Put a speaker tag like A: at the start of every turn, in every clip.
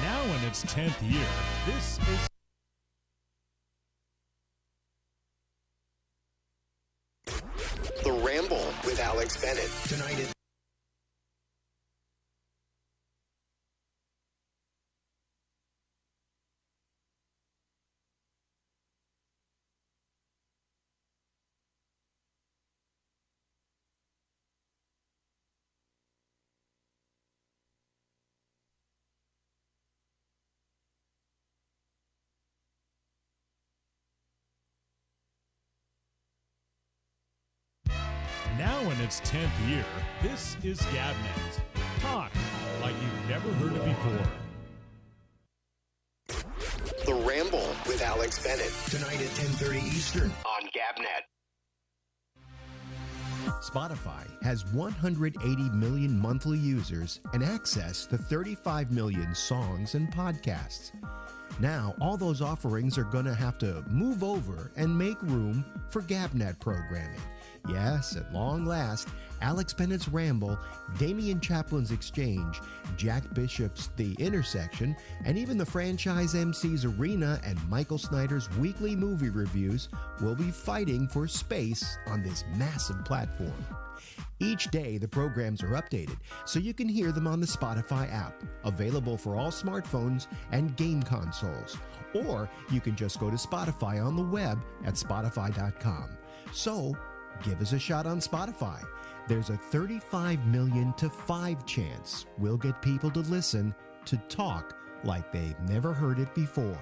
A: Now in its 10th year, this is
B: The Ramble with Alex Bennett. Tonight at
A: Now in its 10th year, this is GabNet. Talk like you've never heard it before.
B: The Ramble with Alex Bennett. Tonight at 10:30 Eastern on GabNet.
C: Spotify has 180 million monthly users and access to 35 million songs and podcasts. Now, all those offerings are going to have to move over and make room for GabNet programming. Yes, at long last, Alex Bennett's Ramble, Damian Chaplin's Exchange, Jack Bishop's The Intersection, and even the franchise MC's Arena and Michael Snyder's weekly movie reviews will be fighting for space on this massive platform. Each day, the programs are updated, so you can hear them on the Spotify app, available for all smartphones and game consoles. Or you can just go to Spotify on the web at Spotify.com. So, give us a shot on Spotify. There's a 35 million to 5 chance we'll get people to listen to talk like they've never heard it before.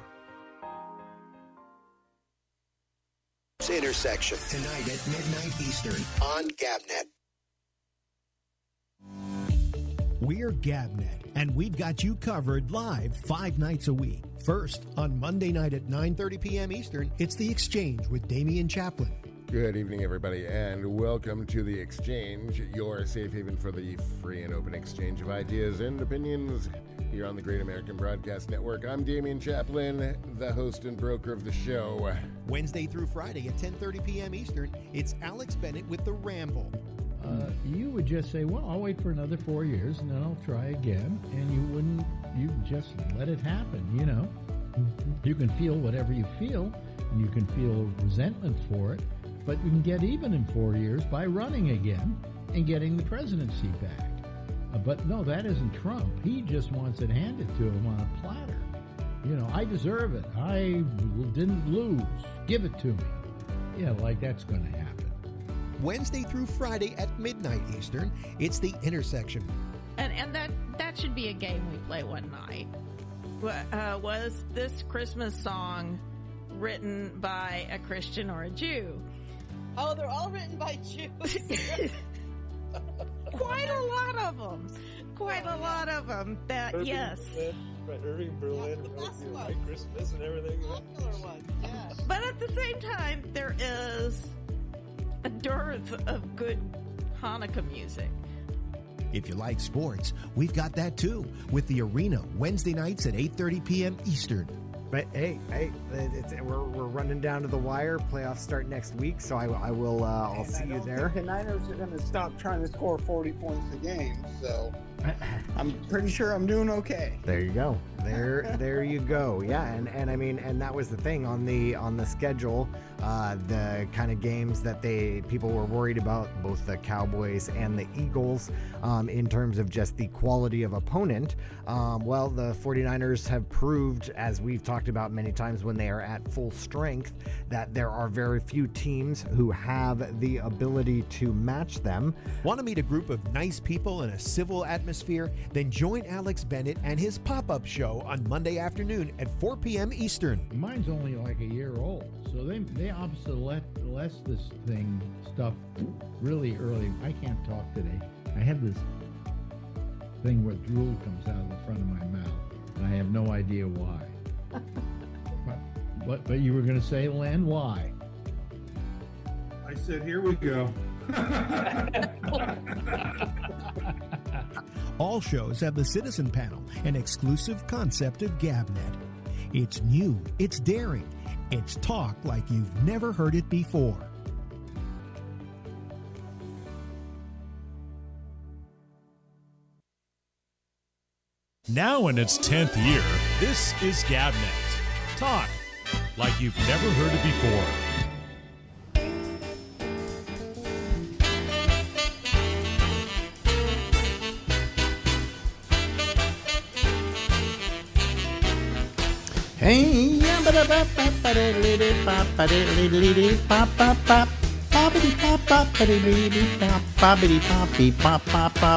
B: Intersection. Tonight at midnight Eastern on GabNet.
C: We're GabNet, and we've got you covered live 5 nights a week. First, on Monday night at 9:30 p.m. Eastern, it's The Exchange with Damian Chaplin.
D: Good evening, everybody, and welcome to The Exchange, your safe haven for the free and open exchange of ideas and opinions here on the Great American Broadcast Network. I'm Damian Chaplin, the host and broker of the show.
C: Wednesday through Friday at 10:30 p.m. Eastern, it's Alex Bennett with The Ramble.
E: You would just say, well, I'll wait for another 4 years and then I'll try again. And you just let it happen, you know. You can feel whatever you feel, and you can feel resentment for it, but you can get even in 4 years by running again and getting the presidency back. But no, that isn't Trump. He just wants it handed to him on a platter. You know, I deserve it. I didn't lose. Give it to me. Yeah, like that's going to happen.
C: Wednesday through Friday at midnight Eastern, it's The Intersection.
F: And that should be a game we play one night. Was this Christmas song written by a Christian or a Jew?
G: Oh, they're all written by Jews.
F: Quite a lot of them. Yes.
H: Irving Berlin wrote the White Christmas and everything.
G: Popular one, yeah.
F: But at the same time, there is a dearth of good Hanukkah music.
C: If you like sports, we've got that too, with the Arena Wednesday nights at 8:30 p.m. Eastern.
I: But hey, we're running down to the wire. Playoffs start next week, so I'll see you there.
J: The Niners are going to stop trying to score 40 points a game, so I'm pretty sure I'm doing okay.
I: There you go. There you go. Yeah, and I mean, and that was the thing on the schedule. The kind of games that people were worried about, both the Cowboys and the Eagles, in terms of just the quality of opponent. Well, the 49ers have proved, as we've talked about many times when they are at full strength, that there are very few teams who have the ability to match them.
C: Want to meet a group of nice people in a civil atmosphere? Then join Alex Bennett and his pop-up show on Monday afternoon at 4 p.m. Eastern.
E: Mine's only like a year old, so they obsolete this stuff really early. I can't talk today. I have this thing where drool comes out of the front of my mouth, and I have no idea why. But you were going to say, Len, why?
H: I said, here we go.
C: All shows have the Citizen Panel, an exclusive concept of GabNet. It's new, it's daring, it's talk like you've never heard it before.
A: Now in its 10th year, this is Gabnet. Talk like you've never heard it before.
K: Hey,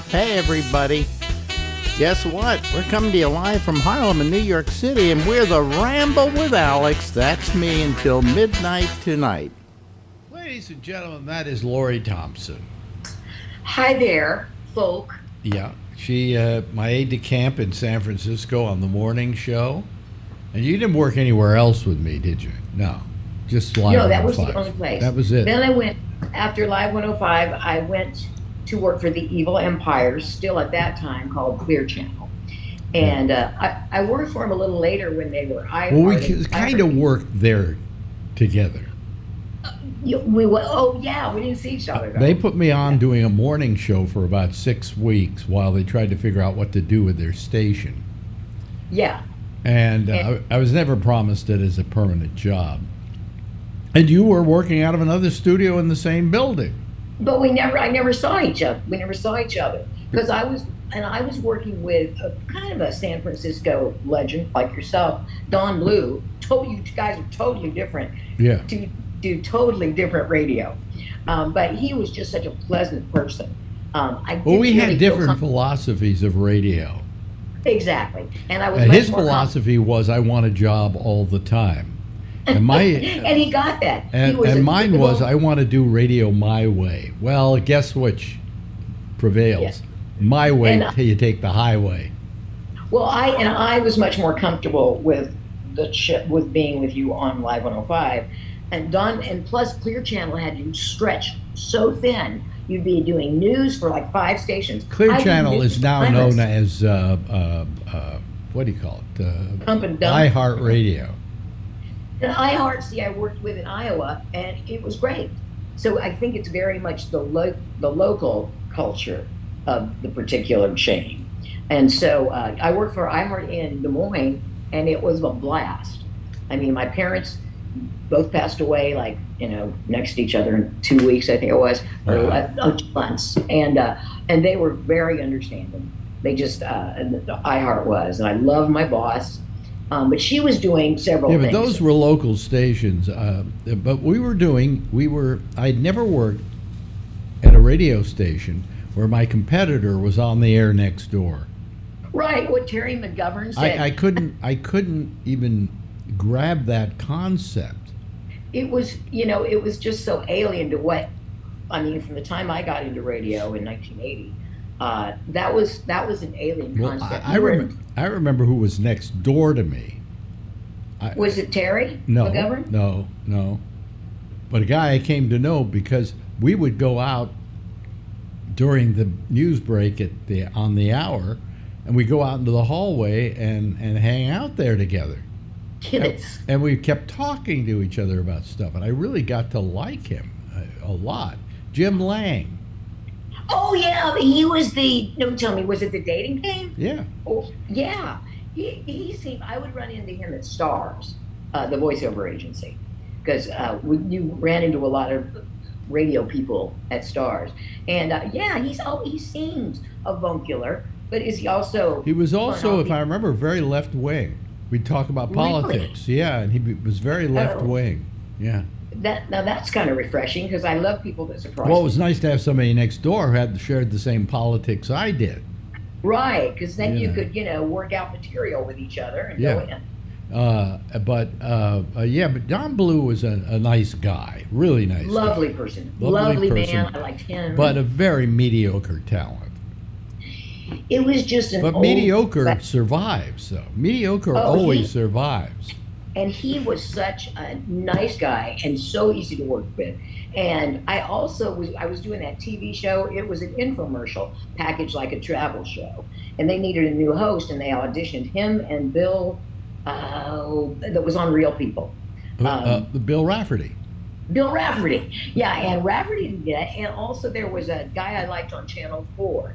K: hey everybody. Guess what? We're coming to you live from Harlem in New York City, and we're the Ramble with Alex. That's me until midnight tonight.
E: Ladies and gentlemen, that is Lori Thompson.
L: Hi there, folk.
E: Yeah, she, my aide de camp in San Francisco on the morning show. And you didn't work anywhere else with me, did you? No, just Live 105.
L: No, that was the only place.
E: That was it.
L: Then I went, after Live 105, I went to work for the Evil Empire, still at that time called Clear Channel. And I worked for them a little later when they were iHeart.
E: Well, we kind of worked there together.
L: We didn't see each other.
E: They put me on doing a morning show for about 6 weeks while they tried to figure out what to do with their station.
L: Yeah.
E: And I was never promised it as a permanent job. And you were working out of another studio in the same building.
L: But I never saw each other. We never saw each other because I was working with a kind of a San Francisco legend like yourself, Don Blue. You guys are totally different.
E: Yeah.
L: Do totally different radio. But he was just such a pleasant person.
E: We had different philosophies of radio.
L: Exactly. And I was
E: his philosophy was I want a job all the time. And my
L: and he got that.
E: And mine was I want to do radio my way. Well, guess which prevails? Yeah. My way till you take the highway.
L: Well, I was much more comfortable with with being with you on Live 105. And plus Clear Channel had you stretch so thin. You'd be doing news for like 5 stations.
E: Clear Channel is now known as what do you call it?
L: Pump and Dump.
E: iHeart Radio.
L: And iHeart, I worked with in Iowa, and it was great. So I think it's very much the local culture of the particular chain. And so I worked for iHeart in Des Moines, and it was a blast. I mean, my parents both passed away, next to each other in 2 weeks, I think it was, or 2 months. And they were very understanding. They just, iHeart was, and I love my boss. But she was doing several things.
E: Yeah, but those were local stations. But I'd never worked at a radio station where my competitor was on the air next door.
L: Right, what Terry McGovern said.
E: I couldn't even grab that concept.
L: It was, it was just so alien to from the time I got into radio in 1980. That was an alien concept.
E: I remember who was next door to me.
L: Was it Terry
E: McGovern? No. But a guy I came to know because we would go out during the news break on the hour, and we go out into the hallway and hang out there together.
L: Kids.
E: And we kept talking to each other about stuff, and I really got to like him a lot. Jim Lang.
L: Oh yeah, he was don't tell me, was it the dating game?
E: Yeah.
L: Oh yeah, he seemed. I would run into him at Stars, the voiceover agency, because you ran into a lot of radio people at Stars, and he seems avuncular, but is he also?
E: He was also, if I remember, very left wing. We'd talk about politics,
L: really?
E: Yeah, and he was very left wing, yeah.
L: That's kind of refreshing because I love people that surprise me.
E: Well, it was nice to have somebody next door who had shared the same politics I did.
L: Right, because then you could, work out material with each other and go in.
E: But Don Blue was a nice guy, really nice
L: Lovely
E: guy.
L: Person. Lovely man, I liked him.
E: But a very mediocre talent.
L: It was just
E: mediocre survives, though. Mediocre always survives.
L: And he was such a nice guy and so easy to work with. And I was doing that TV show. It was an infomercial packaged like a travel show. And they needed a new host, and they auditioned him and Bill, that was on Real People.
E: Bill Rafferty.
L: Bill Rafferty. Yeah, and Rafferty did that. And also there was a guy I liked on Channel 4.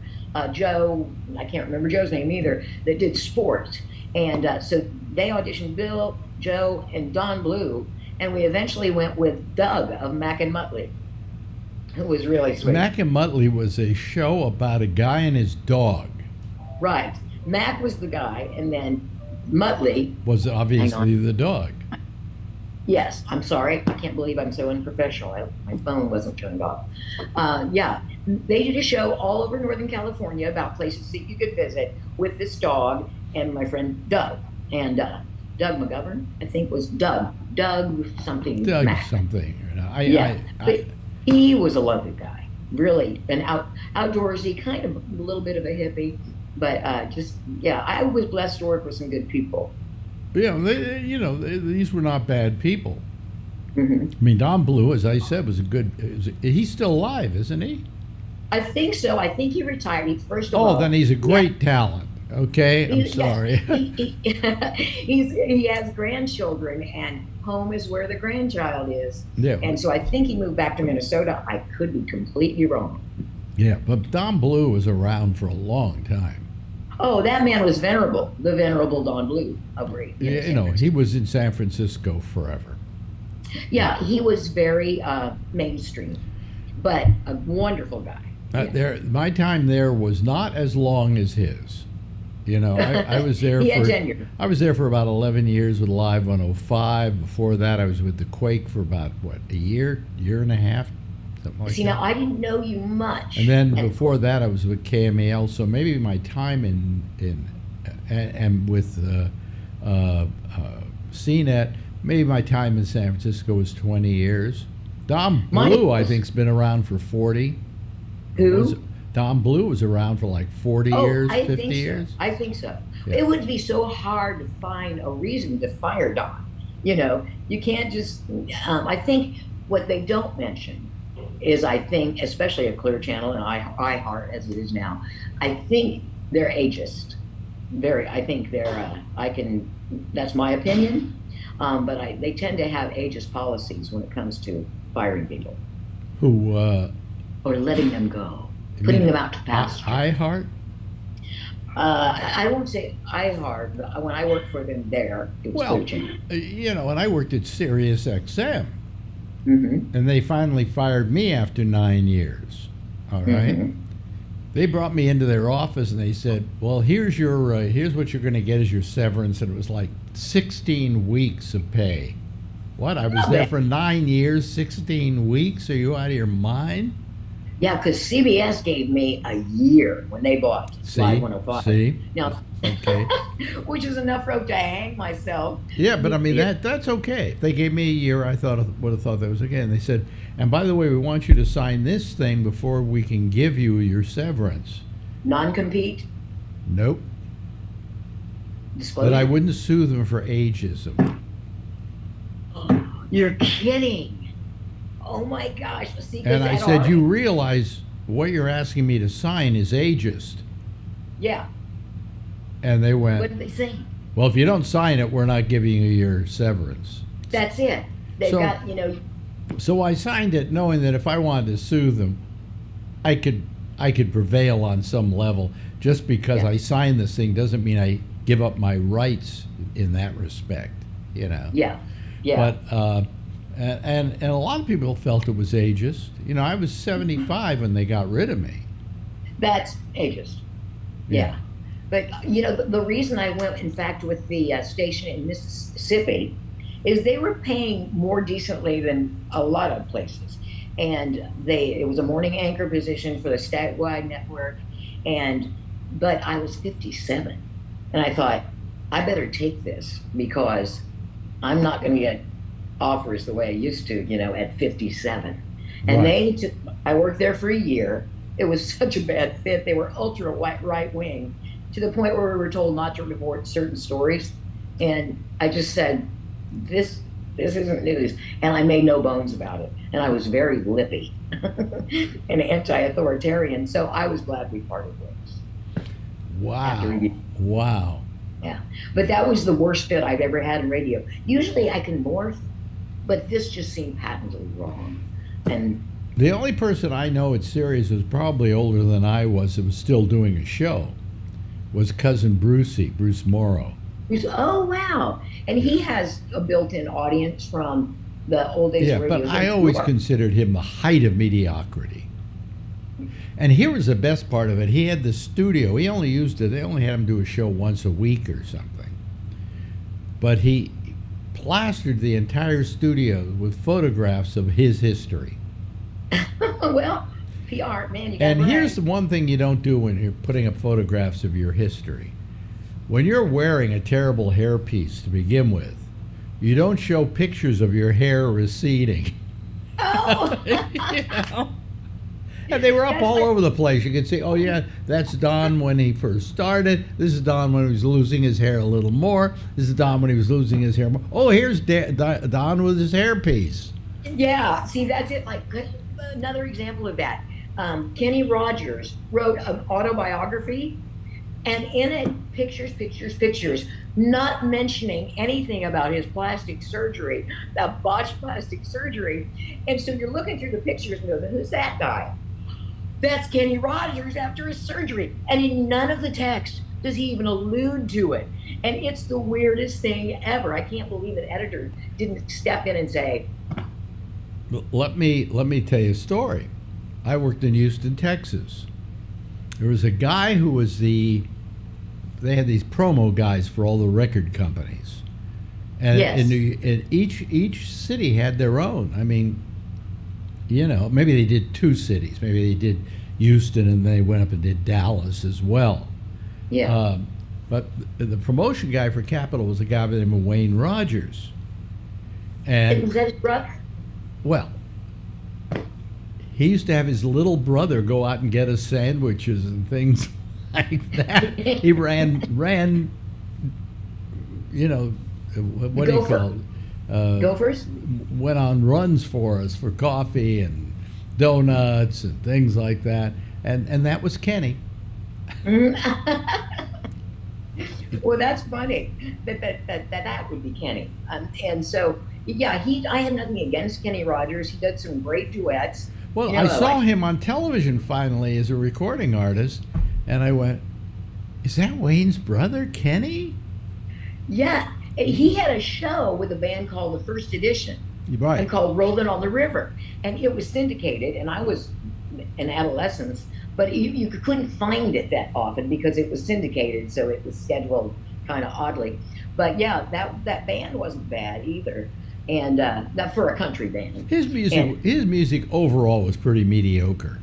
L: Joe, I can't remember Joe's name either, that did sports. And so they auditioned Bill, Joe, and Don Blue, and we eventually went with Doug of Mac and Muttley, who was really sweet.
E: Mac and Muttley was a show about a guy and his dog.
L: Right. Mac was the guy, and then Muttley
E: was obviously the dog.
L: Yes, I'm sorry. I can't believe I'm so unprofessional. My phone wasn't turned off. Yeah, they did a show all over Northern California about places that you could visit with this dog and my friend Doug. And Doug McGovern, I think, was Doug something.
E: Doug
L: Mac.
E: something.
L: But he was a lovely guy, really, and outdoorsy, kind of a little bit of a hippie, but I was blessed to work with some good people.
E: Yeah, these were not bad people.
L: Mm-hmm.
E: I mean, Don Blue, as I said, was a good. He's still alive, isn't he?
L: I think so. I think he retired. First of all,
E: then he's a great talent. Okay, I'm sorry.
L: He has grandchildren, and home is where the grandchild is.
E: Yeah.
L: And so I think he moved back to Minnesota. I could be completely wrong.
E: Yeah, but Don Blue was around for a long time.
L: Oh, that man was venerable. The venerable Don Blue.
E: He was in San Francisco forever.
L: Yeah, he was very mainstream, but a wonderful guy.
E: My time there was not as long as his. I was there I was there for about 11 years with Live 105. Before that, I was with the Quake for about, a year and a half, something like that.
L: See, now, I didn't know you much.
E: And then before that, I was with KMEL, so maybe my time and with CNET, maybe my time in San Francisco was 20 years. Don Blue, I think, has been around for 40.
L: Who?
E: Don Blue was around for like 40 years, 50 years.
L: I think so.
E: Yeah.
L: It would be so hard to find a reason to fire Don. You can't just. I think what they don't mention is, especially at Clear Channel and iHeart as it is now, I think they're ageist. I think they're. That's my opinion, but they tend to have ageist policies when it comes to firing people.
E: Who?
L: Or letting them go. Putting them out to pasture.
E: iHeart?
L: I won't say iHeart, but when I worked for them there, it was Clear Channel.
E: And I worked at Sirius XM.
L: Mm-hmm.
E: And they finally fired me after 9 years. All right?
L: Mm-hmm.
E: They brought me into their office and they said, well, here's what you're going to get as your severance. And it was like 16 weeks of pay. What? I was there for 9 years, 16 weeks? Are you out of your mind?
L: Yeah, because CBS gave me a year when they bought Live 105.
E: See?
L: Now,
E: okay.
L: Which is enough rope to hang myself.
E: Yeah, but I mean, that's okay. If they gave me a year, I would have thought that was okay. And they said, and by the way, we want you to sign this thing before we can give you your severance.
L: Non-compete?
E: Nope.
L: Disclosure?
E: But I wouldn't sue them for ageism.
L: You're kidding. Oh my gosh. See,
E: and I said, you realize what you're asking me to sign is ageist.
L: Yeah.
E: And they went,
L: what did they say?
E: Well, if you don't sign it, we're not giving you your severance.
L: That's it. They've got,
E: So I signed it knowing that if I wanted to sue them, I could prevail on some level. Just because I signed this thing doesn't mean I give up my rights in that respect, Yeah.
L: Yeah.
E: But and a lot of people felt it was ageist. I was 75 when they got rid of me.
L: That's ageist. Yeah. But the reason I went, in fact, with the station in Mississippi, is they were paying more decently than a lot of places, and it was a morning anchor position for the statewide network, but I was 57, and I thought I better take this because I'm not going to get offers the way I used to, at 57. And I worked there for a year. It was such a bad fit. They were ultra right wing to the point where we were told not to report certain stories. And I just said, this isn't news. And I made no bones about it. And I was very lippy and anti-authoritarian. So I was glad we parted ways.
E: Wow.
L: Yeah. But that was the worst fit I've ever had in radio. Usually I can morph, but this just seemed patently wrong. And
E: The only person I know at Sirius who's probably older than I was and was still doing a show was cousin Bruce Morrow.
L: Oh, wow. And he has a built-in audience from the old days of radio.
E: Yeah, but I always considered him the height of mediocrity. And here was the best part of it. He had the studio. He only used it. They only had him do a show once a week or something. But he plastered the entire studio with photographs of his history.
L: Well, PR, man. You
E: and here's the one thing you don't do when you're putting up photographs of your history. When you're wearing a terrible hairpiece to begin with, you don't show pictures of your hair receding.
L: Oh!
E: You know? And they were up all over the place. You could see, oh yeah, that's Don when he first started. This is Don when he was losing his hair a little more. This is Don when he was losing his hair more. Oh, here's Don with his hairpiece.
L: Yeah, see, that's it. Like another example of that. Kenny Rogers wrote an autobiography, and in it, pictures, not mentioning anything about his plastic surgery, that botched plastic surgery. And so you're looking through the pictures and go, who's that guy? That's Kenny Rogers after his surgery. And in none of the text does he even allude to it. And it's the weirdest thing ever. I can't believe an editor didn't step in and say,
E: let me tell you a story. I worked in Houston, Texas. There was a guy who was they had these promo guys for all the record companies. And
L: yes.
E: in each city had their own. I mean, you know, maybe they did two cities. Maybe they did Houston and they went up and did Dallas as well.
L: Yeah.
E: But the promotion guy for Capitol was a guy by the name of Wayne Rogers. And
L: was that his brother?
E: Well, he used to have his little brother go out and get us sandwiches and things like that. He ran, you know, what do you call it?
L: Gophers?
E: Went on runs for us for coffee and donuts and things like that. And that was Kenny.
L: Well, that's funny. That would be Kenny. And so, yeah, I have nothing against Kenny Rogers. He did some great duets.
E: Well,
L: you know,
E: I saw him on television finally as a recording artist, and I went, is that Wayne's brother, Kenny?
L: Yeah, he had a show with a band called The First Edition.
E: Right.
L: And called Rolling on the River. And it was syndicated, and I was in adolescence, but you couldn't find it that often because it was syndicated, so it was scheduled kind of oddly. But yeah, that band wasn't bad either. And not for a country band.
E: His music overall was pretty mediocre.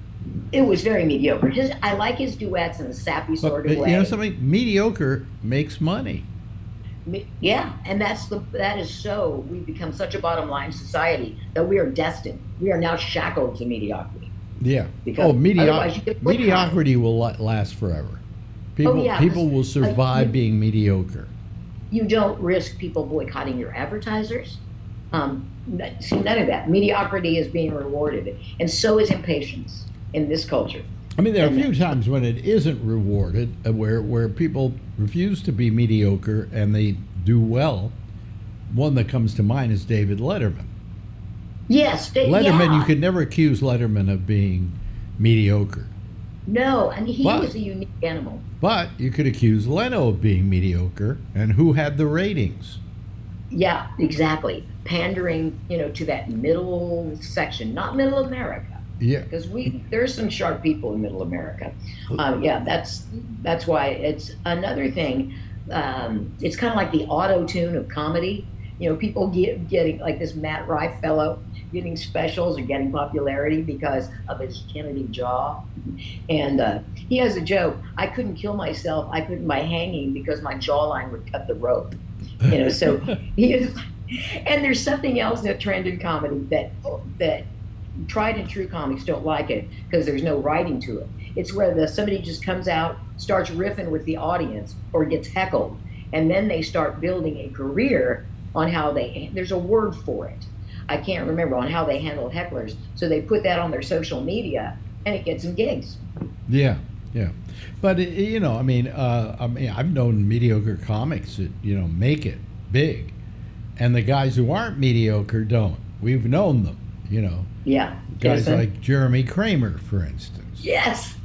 L: It was very mediocre. I like his duets in a sappy sort of way.
E: You know something? Mediocre makes money.
L: Yeah, and that is so we've become such a bottom line society that we are destined. We are now shackled to mediocrity.
E: Yeah.
L: Because
E: mediocrity will last forever. People will survive being mediocre.
L: You don't risk people boycotting your advertisers. See, none of that. Mediocrity is being rewarded, and so is impatience in this culture.
E: I mean, there are a few times when it isn't rewarded, where people refuse to be mediocre and they do well. One that comes to mind is David Letterman.
L: Yes,
E: Letterman.
L: Yeah.
E: You could never accuse Letterman of being mediocre.
L: No, and he was a unique animal.
E: But you could accuse Leno of being mediocre, and who had the ratings?
L: Yeah, exactly. Pandering, to that middle section, not Middle America.
E: Yeah.
L: Because there's some sharp people in Middle America. Yeah, that's why it's another thing. It's kind of like the auto tune of comedy. People getting like this Matt Rife fellow getting specials or getting popularity because of his Kennedy jaw. And he has a joke. I couldn't kill myself. I couldn't by hanging because my jawline would cut the rope. So he is. And there's something else that trend in comedy that tried and true comics don't like it because there's no writing to it. It's where somebody just comes out, starts riffing with the audience or gets heckled, and then they start building a career on how there's a word for it. I can't remember, on how they handle hecklers. So they put that on their social media and it gets them gigs.
E: Yeah. Yeah. But I've known mediocre comics that, make it big. And the guys who aren't mediocre don't. We've known them. you know.
L: Yeah.
E: Guys like Jeremy Kramer, for instance.
L: Yes.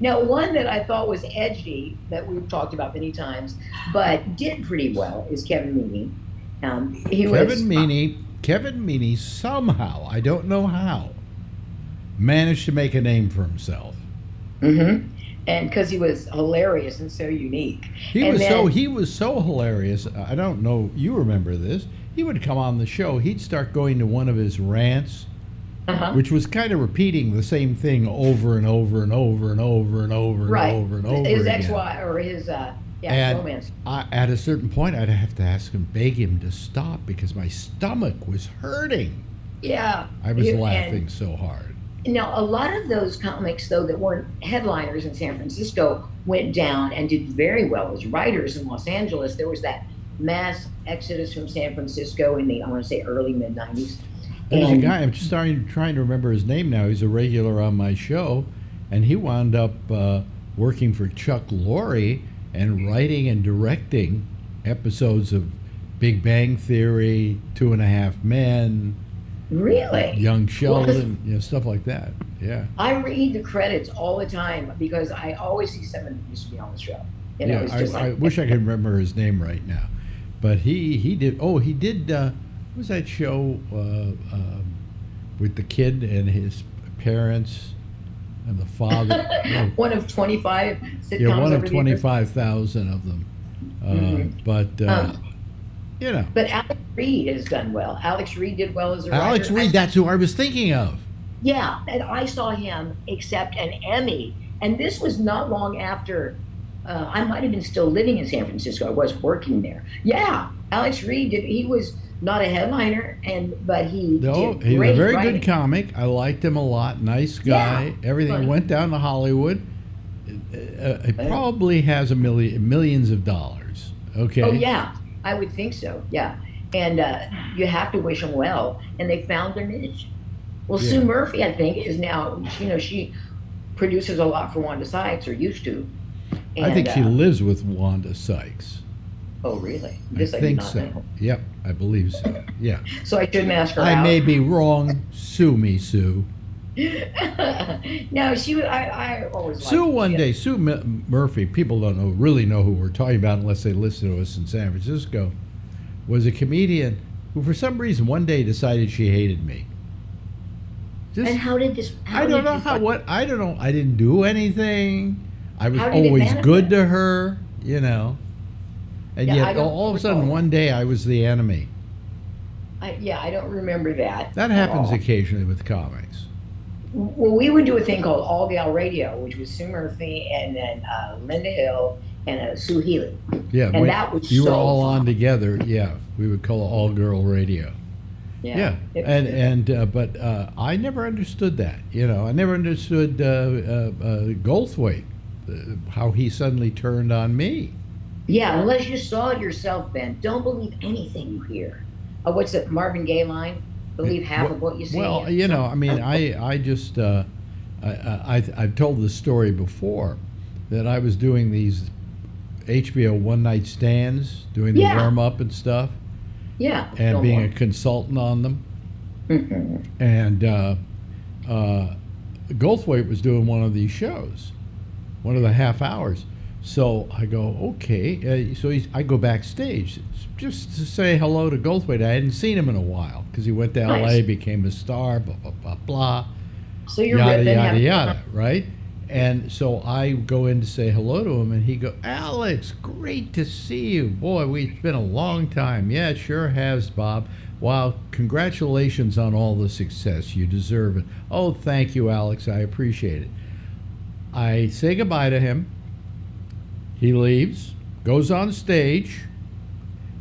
L: Now, one that I thought was edgy, that we've talked about many times, but did pretty well, is Kevin Meaney.
E: Kevin Meaney somehow, I don't know how, managed to make a name for himself.
L: Mm-hmm. And because he was hilarious and so unique.
E: He was so hilarious. I don't know, you remember this. He would come on the show. He'd start going to one of his rants, which was kind of repeating the same thing over and over and over and over and over and over and over
L: his
E: again.
L: ex-wife or his romance.
E: At a certain point, I'd have to ask him, beg him to stop because my stomach was hurting.
L: Yeah.
E: I was laughing so hard.
L: Now, a lot of those comics, though, that weren't headliners in San Francisco went down and did very well as writers in Los Angeles. There was that mass exodus from San Francisco in the, I want to say, early mid-'90s.
E: There's a guy, I'm just trying to remember his name now. He's a regular on my show, and he wound up working for Chuck Lorre and writing and directing episodes of Big Bang Theory, 2.5 Men,
L: Really?
E: Young Sheldon, stuff like that. Yeah.
L: I read the credits all the time because I always see someone who used to be on the show.
E: I wish I could remember his name right now, but he did. Oh, he did. What was that show with the kid and his parents and the father?
L: One of 25 sitcoms.
E: Yeah, one of 25,000 of them. But
L: Alex Reed has done well. Alex Reed did well as a writer.
E: Alex Reed, that's who I was thinking of.
L: Yeah, and I saw him accept an Emmy, and this was not long after I might have been still living in San Francisco. I was working there. Yeah, Alex Reed did. He was not a headliner, but he did
E: he was
L: great
E: a very
L: writing.
E: good comic. I liked him a lot. Nice guy.
L: Yeah,
E: everything.
L: funny.
E: Went down to Hollywood. It probably has millions of dollars. Okay.
L: Oh yeah, I would think so. Yeah, and you have to wish them well. And they found their niche. Well, Sue Murphy, I think, is now. She produces a lot for Wanda Sykes, or used to. And,
E: I think she lives with Wanda Sykes.
L: Oh, really?
E: I think so.
L: Know.
E: Yep, I believe so. Yeah.
L: So I shouldn't ask her.
E: I may be wrong. Sue me, Sue.
L: No, she. I always.
E: Sue one day. Sue Murphy. People don't really know who we're talking about unless they listen to us in San Francisco. Was a comedian who, for some reason, one day decided she hated me.
L: And how did this?
E: I don't know how. What? I don't know. I didn't do anything. I was always good to her, And yet, all of a sudden, one day, I was the enemy.
L: I don't remember that.
E: That happens occasionally with comics.
L: Well, we would do a thing called All Gal Radio, which was Sue Murphy and then Linda Hill and Sue Healy.
E: Yeah,
L: and that was
E: you were all on together. Yeah, we would call it All Girl Radio.
L: Yeah.
E: But I never understood that. I never understood Goldthwait, how he suddenly turned on me.
L: Yeah, unless you saw it yourself, Ben. Don't believe anything you hear. What's the Marvin Gaye line? Believe half of what you see.
E: Well, I just I've told this story before that I was doing these HBO one night stands, doing the warm up and stuff.
L: Yeah.
E: And being a consultant on them.
L: Mm-hmm.
E: And Goldthwait was doing one of these shows, one of the half hours. So I go, okay. I go backstage just to say hello to Goldthwait. I hadn't seen him in a while because he went to LA, became a star, blah, blah, blah, blah.
L: So you're
E: yada, right? And so I go in to say hello to him, and he go, Alex, great to see you. Boy, it's been a long time. Yeah, it sure has, Bob. Wow, congratulations on all the success. You deserve it. Oh, thank you, Alex. I appreciate it. I say goodbye to him. He leaves, goes on stage,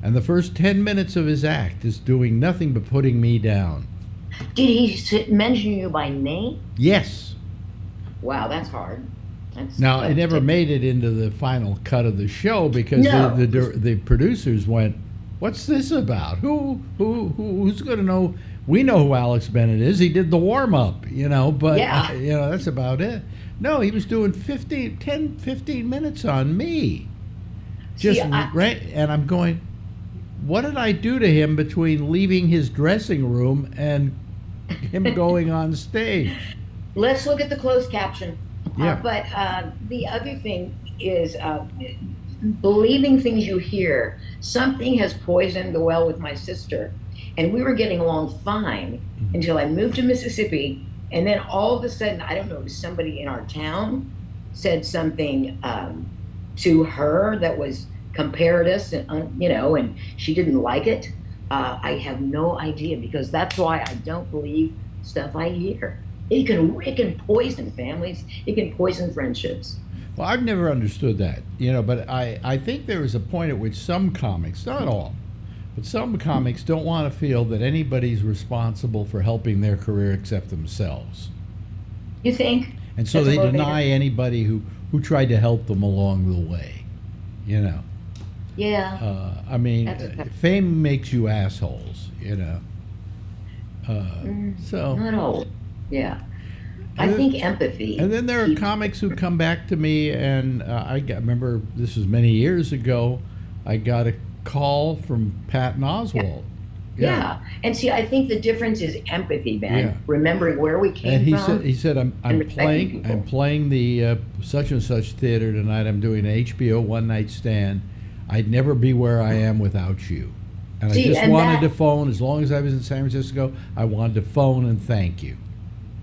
E: and the first 10 minutes of his act is doing nothing but putting me down.
L: Did he mention you by name?
E: Yes.
L: Wow, that's hard.
E: Now, it never made it into the final cut of the show because the producers went, what's this about? Who's going to know? We know who Alex Bennett is. He did the warm-up, but that's about it. No, he was doing 10, 15 minutes on me. And I'm going, what did I do to him between leaving his dressing room and him going on stage?
L: Let's look at the closed caption.
E: Yeah.
L: But the other thing is believing things you hear. Something has poisoned the well with my sister, and we were getting along fine until I moved to Mississippi, and then all of a sudden, I don't know, somebody in our town said something to her that was compared us, and and she didn't like it. I have no idea, because that's why I don't believe stuff I hear. It can poison families. It can poison friendships.
E: Well, I've never understood that, but I think there is a point at which some comics, not all, but some comics don't want to feel that anybody's responsible for helping their career except themselves.
L: You think?
E: And so they deny anybody who tried to help them along the way,
L: Yeah.
E: I mean, fame makes you assholes, so.
L: Not all. Yeah. I think empathy.
E: And then there are comics who come back to me, and I remember this was many years ago. I got a call from Patton Oswalt.
L: Yeah. And see, I think the difference is empathy, Ben.
E: Yeah.
L: Remembering where we came
E: and
L: from.
E: He said, I'm playing the such and such theater tonight. I'm doing an HBO one night stand. I'd never be where I am without you. And I just wanted to phone, as long as I was in San Francisco, I wanted to phone and thank you.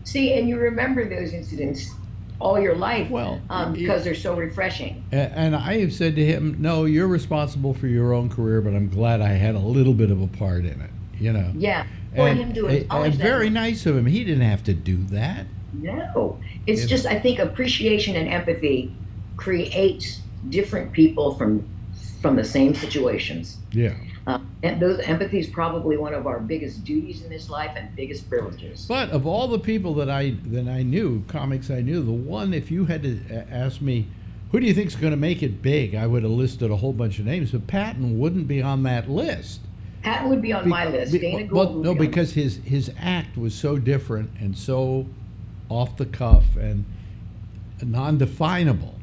L: See, and you remember those incidents all your life,
E: well,
L: because they're so refreshing.
E: And I have said to him, no, you're responsible for your own career, but I'm glad I had a little bit of a part in it,
L: Yeah, for him to acknowledge
E: and very nice of him. He didn't have to do that.
L: No, it's just, I think appreciation and empathy creates different people from the same situations.
E: Yeah.
L: And those empathy is probably one of our biggest duties in this life and biggest privileges.
E: But of all the people that I knew, comics I knew, the one, if you had to ask me, who do you think is going to make it big, I would have listed a whole bunch of names, but Patton wouldn't be on that list.
L: Patton would be on my list. Dana Gould
E: no, because his act was so different and so off the cuff and non-definable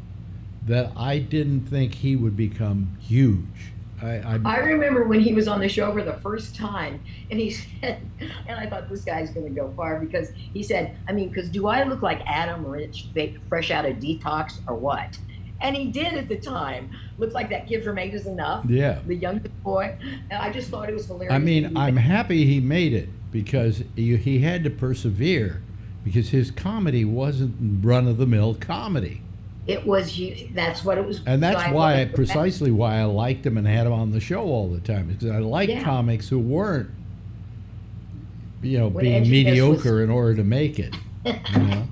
E: that I didn't think he would become huge.
L: I remember when he was on the show for the first time, and he said, and I thought this guy's going to go far, because he said, because do I look like Adam Rich, fresh out of detox, or what? And he did at the time. Looked like that kid from 8 is Enough. Yeah. The youngest boy. And I just thought it was hilarious.
E: I'm happy he made it, because he had to persevere, because his comedy wasn't run-of-the-mill comedy.
L: It was, that's what it was.
E: And that's precisely why I liked him and had him on the show all the time, because I like comics who weren't, being mediocre in order to make it.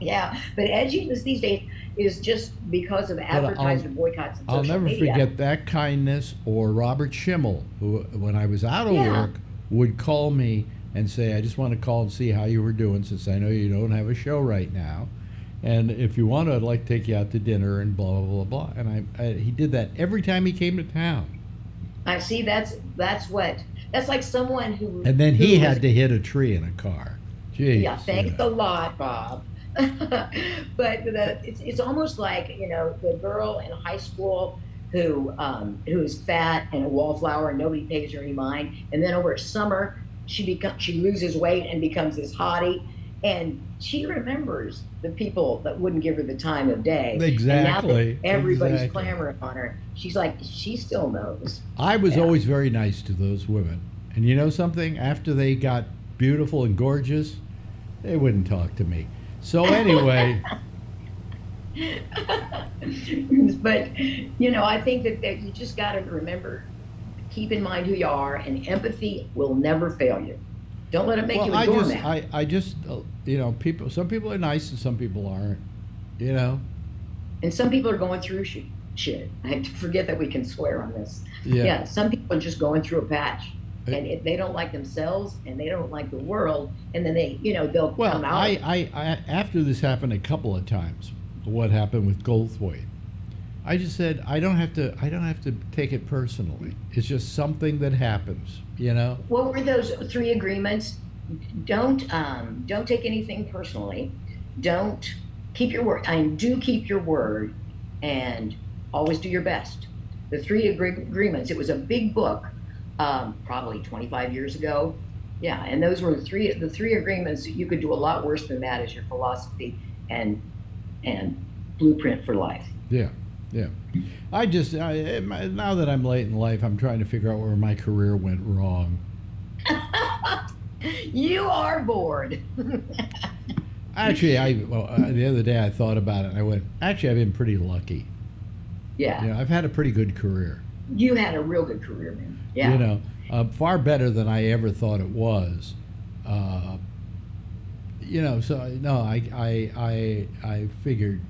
L: Yeah, but edginess these days is just because of advertiser boycotts and social
E: never
L: media.
E: forget that kindness, or Robert Schimmel, who, when I was out of work, would call me and say, I just want to call and see how you were doing, since I know you don't have a show right now. And if you want to, I'd like to take you out to dinner and blah, blah, blah, blah. And he did that every time he came to town.
L: I see, that's like someone who...
E: And then he had to hit a tree in a car. Jeez.
L: Yeah, thanks a lot, Bob. But it's almost like, the girl in high school who's fat and a wallflower and nobody pays her any mind. And then over summer, she loses weight and becomes this hottie. And she remembers the people that wouldn't give her the time of day.
E: Exactly.
L: And now that everybody's clamoring on her, she's like, she still knows.
E: I was always very nice to those women. And you know something? After they got beautiful and gorgeous, they wouldn't talk to me. So anyway.
L: But, I think that you just got to remember, keep in mind who you are, and empathy will never fail you. Don't let it make you a doormat.
E: I just, some people are nice and some people aren't,
L: And some people are going through shit. I forget that we can swear on this. Yeah, some people are just going through a patch. And they don't like themselves, and they don't like the world, and then they'll come out.
E: I after this happened a couple of times, what happened with Goldthwait, I just said, I don't have to take it personally. It's just something that happens,
L: What were those 3 agreements? Don't take anything personally. Don't keep your word. Do keep your word, and always do your best. The 3 agreements. It was a big book probably 25 years ago. Yeah, and those were the three agreements. You could do a lot worse than that as your philosophy and blueprint for life.
E: Yeah, yeah. Now that I'm late in life, I'm trying to figure out where my career went wrong.
L: You are bored.
E: Actually, the other day I thought about it. And I went, actually, I've been pretty lucky.
L: Yeah.
E: You know, I've had a pretty good career.
L: You had a real good career, man. Yeah.
E: You know, far better than I ever thought it was. You know, so no, I figured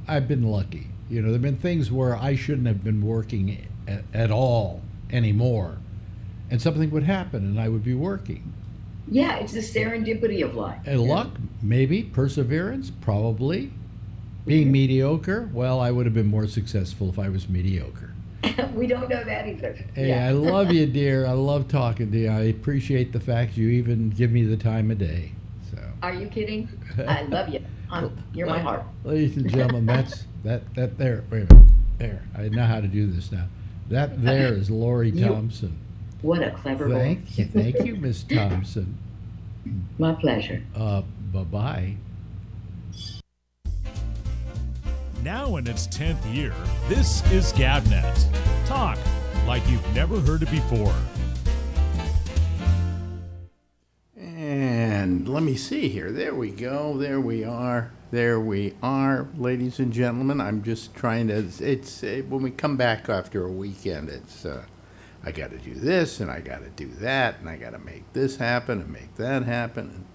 E: I've been lucky. You know, there've been things where I shouldn't have been working at all anymore, and something would happen, and I would be working.
L: Yeah, it's the serendipity of life.
E: And luck, maybe. Perseverance, probably. Being mediocre, well, I would have been more successful if I was mediocre.
L: We don't know that either.
E: Hey,
L: yeah.
E: I love you, dear. I love talking to you. I appreciate the fact you even give me the time of day. So.
L: Are you kidding? I love you. You're my heart.
E: Ladies and gentlemen, that there. Wait a minute. There. I know how to do this now. That there is Lori Thompson.
L: What a clever boy.
E: Thank you, Miss Thompson.
L: My pleasure.
E: Bye-bye.
A: Now in its 10th year, this is GabNet. Talk like you've never heard it before.
K: And let me see here. There we go. There we are. There we are, ladies and gentlemen. I'm just trying to, when we come back after a weekend, it's, I got to do this and I got to do that and I got to make this happen and make that happen. And,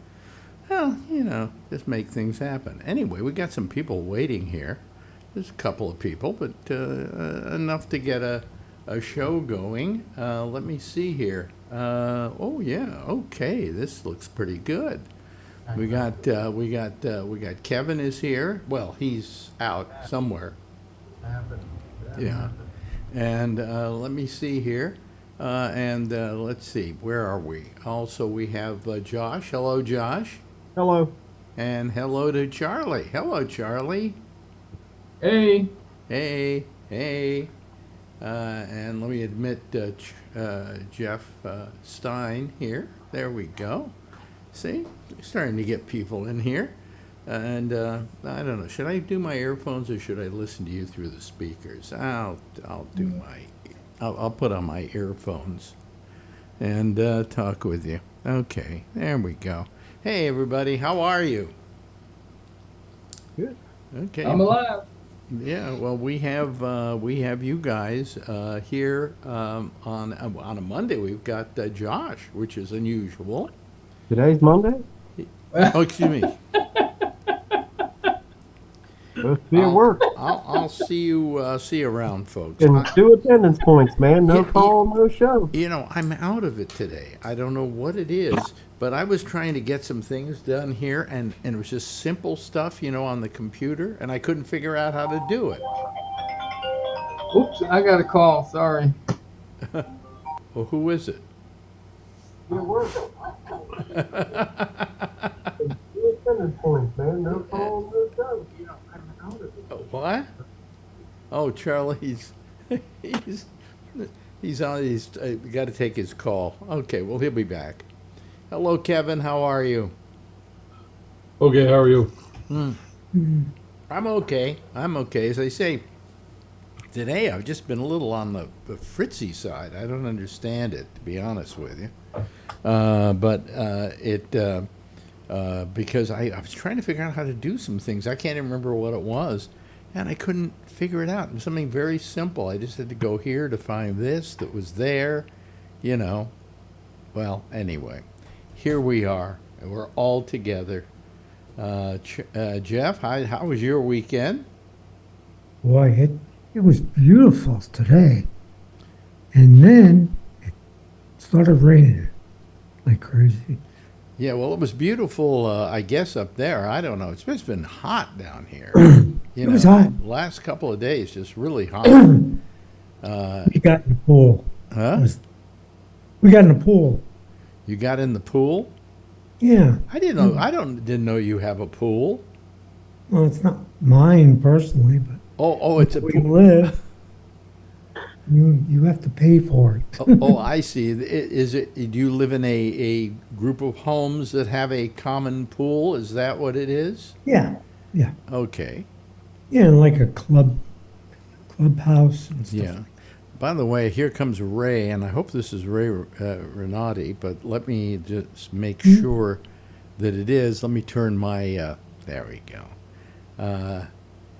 K: well, you know, just make things happen. Anyway, we got some people waiting here. There's a couple of people, but enough to get a show going. Let me see here. Oh yeah, okay. This looks pretty good. We got Kevin is here. Well, he's out somewhere. Yeah. And let me see here. And let's see. Where are we? Also, we have Josh. Hello, Josh.
M: Hello.
K: And hello to Charlie. Hello, Charlie.
M: Hey.
K: Hey. Hey. And let me admit Jeff Stein here. There we go. See, starting to get people in here. And I don't know, should I do my earphones or should I listen to you through the speakers? I'll put on my earphones and talk with you. Okay, there we go. Hey everybody, how are you?
M: Good.
K: Okay.
M: I'm alive.
K: Yeah, well, we have you guys here on a Monday. We've got Josh, which is unusual.
M: Today's Monday?
K: Oh, excuse me.
M: Supposed to be at work.
K: I'll see you around, folks.
M: And 2 attendance points, man. No call, no show.
K: You know, I'm out of it today. I don't know what it is, but I was trying to get some things done here, and it was just simple stuff, you know, on the computer, and I couldn't figure out how to do it.
M: Oops, I got a call. Sorry.
K: Well, who is it?
M: Your work. 2 attendance points, man. No call, no show. You know, I'm out of it.
K: What? Oh, Charlie, he's on. He's got to take his call. Okay, well, he'll be back. Hello, Kevin. How are you?
M: Okay, how are you?
K: I'm okay. As I say, today I've just been a little on the fritzy side. I don't understand it, to be honest with you. Because I was trying to figure out how to do some things. I can't even remember what it was, and I couldn't figure it out. It was something very simple. I just had to go here to find this that was there, you know. Well, anyway, here we are. We're all together. Jeff, how was your weekend?
N: Boy, it was beautiful today. And then it started raining like crazy.
K: Yeah, well, it was beautiful, I guess, up there. I don't know. It's been hot down here.
N: It was hot.
K: Last couple of days, just really hot.
N: We got in the pool.
K: Huh?
N: We got in the pool.
K: You got in the pool?
N: Yeah.
K: I didn't know. Didn't know you have a pool.
N: Well, it's not mine personally, but
K: it's a
N: we
K: pool.
N: live. You have to pay for it.
K: Oh, I see. Is it? Do you live in a group of homes that have a common pool? Is that what it is?
N: Yeah, yeah,
K: Okay.
N: yeah, and like a clubhouse and stuff.
K: Yeah. By the way, here comes Ray, and I hope this is Ray Renati, but let me just make sure that it is. Let me turn my. There we go.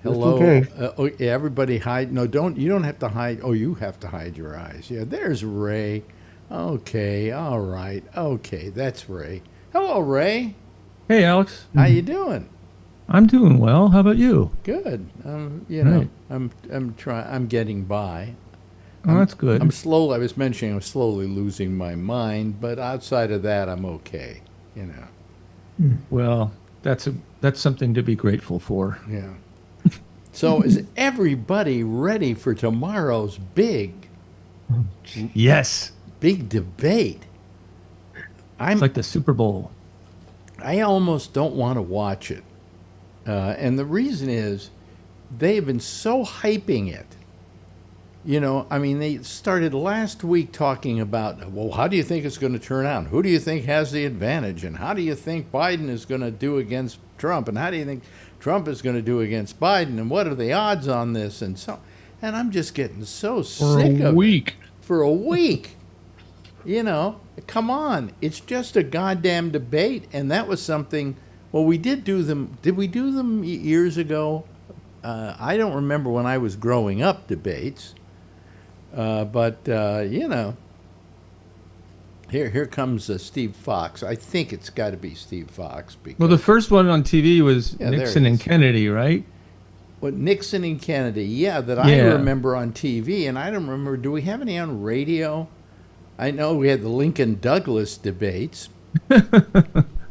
K: Hello. Yeah, everybody hide. No, don't. You don't have to hide. Oh, you have to hide your eyes. Yeah, there's Ray. Okay. All right. Okay, that's Ray. Hello, Ray.
O: Hey, Alex.
K: How you doing?
O: I'm doing well. How about you?
K: Good. You know,
O: Right.
K: I'm trying. I'm getting by.
O: Oh, that's good.
K: I'm slow. I was mentioning I'm slowly losing my mind, but outside of that, I'm okay. You know.
O: Well, that's something to be grateful for.
K: Yeah. So is everybody ready for tomorrow's big
O: Yes.
K: debate?
O: It's like the Super Bowl.
K: I almost don't want to watch it. And the reason is they've been so hyping it. You know, I mean, they started last week talking about, well, how do you think it's going to turn out? Who do you think has the advantage? And how do you think Biden is going to do against Trump? And how do you think Trump is going to do against Biden? And what are the odds on this? And I'm just getting so sick of it. For a week. You know, come on. It's just a goddamn debate. And that was something, well, we did do them. Did we do them years ago? I don't remember when I was growing up debates. But you know, here comes Steve Fox. I think it's got to be Steve Fox.
O: Well, the first one on TV was
K: Yeah,
O: Nixon and Kennedy, right?
K: Well, Nixon and Kennedy, yeah, that I remember on TV, and I don't remember. Do we have any on radio? I know we had the Lincoln Douglas debates. I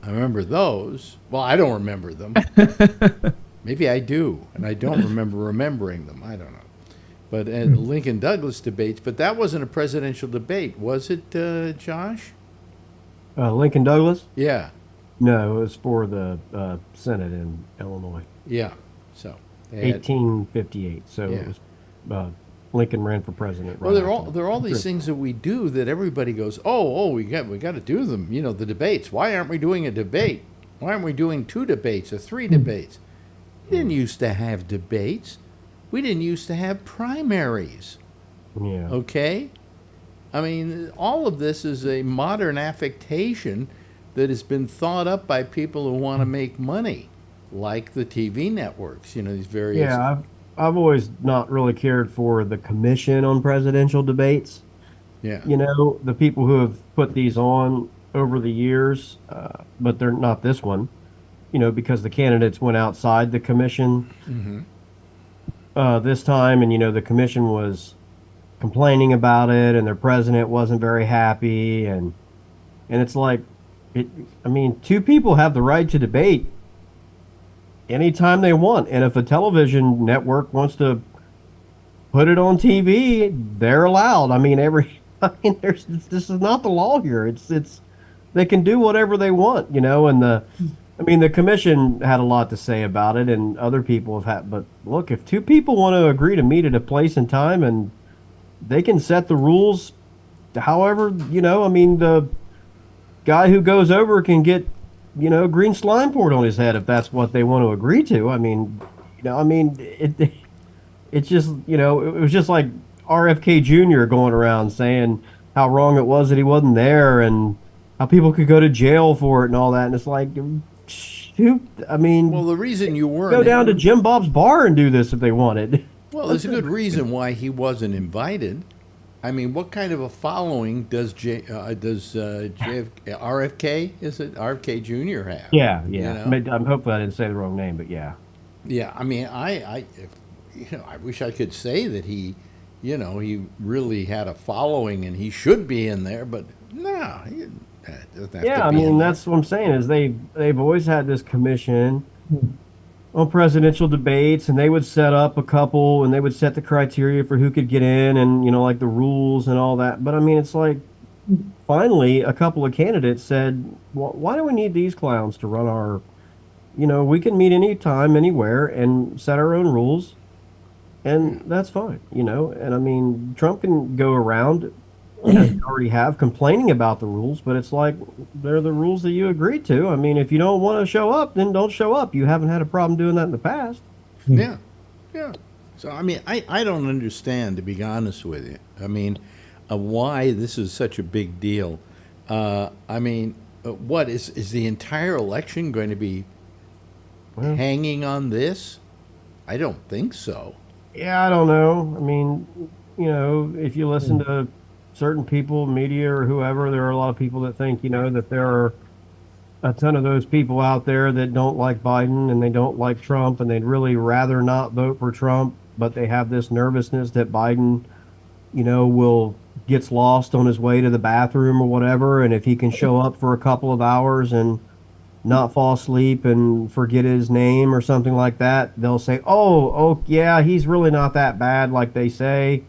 K: remember those. Well, I don't remember them. Maybe I do, and I don't remember remembering them. I don't know. But the Lincoln Douglas debates, but that wasn't a presidential debate, was it, Josh?
P: Lincoln Douglas?
K: Yeah.
P: No, it was for the Senate in Illinois.
K: Yeah. So.
P: 1858. So
K: Yeah.
P: it was Lincoln ran for president.
K: Well, there are all these things that we do that everybody goes, we got to do them. You know, the debates. Why aren't we doing a debate? Why aren't we doing 2 debates or 3 debates? We didn't used to have debates. We didn't used to have primaries.
P: Yeah.
K: Okay? I mean, all of this is a modern affectation that has been thought up by people who want to make money, like the TV networks, you know, these various...
P: Yeah, I've always not really cared for the commission on presidential debates.
K: Yeah.
P: You know, the people who have put these on over the years, but they're not this one, you know, because the candidates went outside the commission.
K: Mm-hmm.
P: This time, and you know the commission was complaining about it, and their president wasn't very happy, and it's like, I mean, 2 people have the right to debate anytime they want, and if a television network wants to put it on TV, they're allowed. I mean, this is not the law here. It's they can do whatever they want, you know, and the commission had a lot to say about it, and other people have had. But look, if 2 people want to agree to meet at a place and time, and they can set the rules, however, you know, I mean, the guy who goes over can get, you know, green slime poured on his head if that's what they want to agree to. I mean, you know, it's just, you know, it was just like RFK Jr. going around saying how wrong it was that he wasn't there, and how people could go to jail for it and all that, and it's like. I mean,
K: well, the reason you weren't
P: go down to Jim Bob's bar and do this if they wanted.
K: Well, there's a good reason why he wasn't invited. I mean, what kind of a following does RFK, is it RFK Jr. have?
P: Yeah.
K: You know?
P: I'm hoping I didn't say the wrong name, but yeah.
K: Yeah, I mean, I wish I could say that he, you know, he really had a following and he should be in there, but no.
P: Yeah, I mean, that's what I'm saying is they've always had this commission on presidential debates, and they would set up a couple, and they would set the criteria for who could get in, and you know, like the rules and all that. But I mean, it's like finally a couple of candidates said, well, why do we need these clowns to run our, you know, we can meet anytime, anywhere, and set our own rules. and that's fine, And I mean, Trump can go around, as you already have, complaining about the rules, but it's like they're the rules that you agreed to. I mean, if you don't want to show up, then don't show up. You haven't had a problem doing that in the past.
K: Yeah, yeah. So I mean, I don't understand, to be honest with you. I mean, why this is such a big deal. I mean, what is the entire election going to be hanging on this? I don't think so.
P: Yeah, I don't know. I mean, if you listen to certain people, media or whoever, there are a lot of people that think, that there are a ton of those people out there that don't like Biden and they don't like Trump and they'd really rather not vote for Trump, but they have this nervousness that Biden, gets lost on his way to the bathroom or whatever, and if he can show up for a couple of hours and not fall asleep and forget his name or something like that, they'll say, oh yeah, he's really not that bad like they say.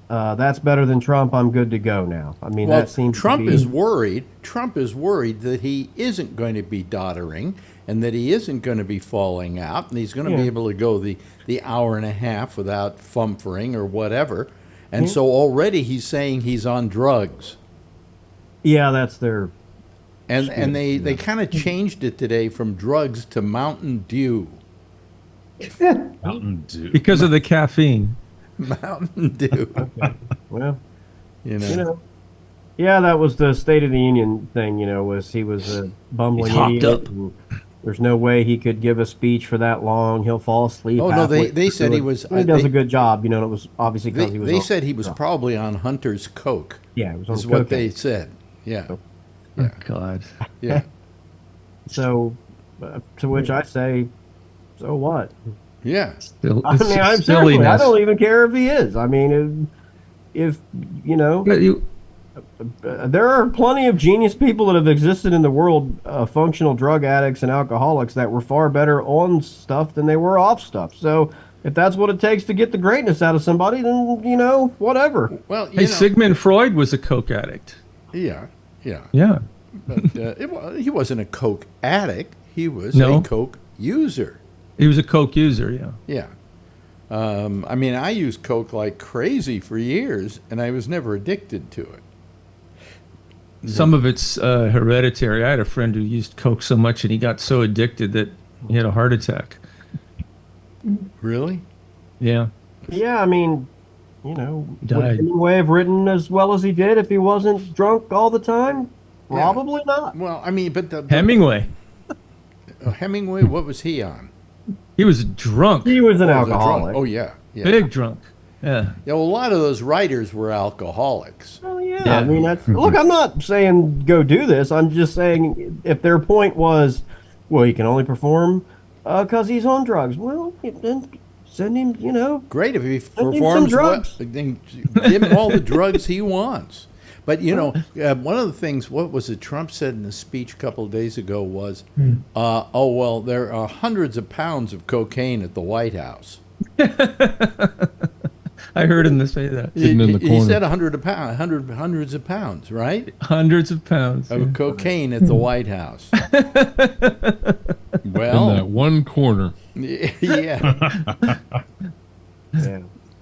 P: That's better than Trump. I'm good to go now. I mean, that seems
K: Trump
P: to be...
K: is worried. Trump is worried that he isn't going to be doddering and that he isn't going to be falling out, and he's going to be able to go the hour and a half without fumfering or whatever. And so already he's saying he's on drugs.
P: Yeah, that's their...
K: And they kind of changed it today from drugs to Mountain Dew.
O: Mountain Dew. Because of the caffeine.
K: Mountain Dew.
P: Okay. Well, yeah, that was the State of the Union thing, was he was a bumbling idiot. There's no way he could give a speech for that long. He'll fall asleep.
K: Oh, no, they said he was...
P: He does a good job, and it was obviously because he was...
K: They said he was probably on Hunter's Coke.
P: Yeah, it was on
K: is what they said. Yeah.
O: Oh, God.
K: Yeah.
P: So, to which I say, so what?
K: Yeah.
P: I mean, I'm seriously, I don't even care if he is. I mean, if there are plenty of genius people that have existed in the world, functional drug addicts and alcoholics that were far better on stuff than they were off stuff. So if that's what it takes to get the greatness out of somebody, then, whatever.
K: Well,
O: hey, Sigmund Freud was a coke addict.
K: Yeah, yeah.
O: Yeah.
K: But he wasn't a coke addict. He was a coke user.
O: He was a coke user, yeah.
K: Yeah. I mean, I used coke like crazy for years, and I was never addicted to it.
O: Some of it's hereditary. I had a friend who used coke so much, and he got so addicted that he had a heart attack.
K: Really?
O: Yeah.
P: Yeah, I mean, would Hemingway have written as well as he did if he wasn't drunk all the time? Probably not.
K: Well, I mean, but
O: Hemingway.
K: Hemingway, what was he on?
O: He was drunk.
P: He was an alcoholic.
K: Oh, yeah.
O: Big drunk. Yeah.
K: Yeah, well, a lot of those writers were alcoholics.
P: Oh, yeah. I mean, look, I'm not saying go do this. I'm just saying if their point was, well, he can only perform because he's on drugs. Well, then send him,
K: Great if he performs drugs. Then give him all the drugs he wants. But, one of the things, what was it Trump said in a speech a couple of days ago was, there are hundreds of pounds of cocaine at the White House.
O: I heard him say that.
K: He said hundreds of pounds, right?
O: Hundreds of pounds
K: of cocaine at the White House. Well,
Q: in that one corner.
K: Yeah.
P: Yeah.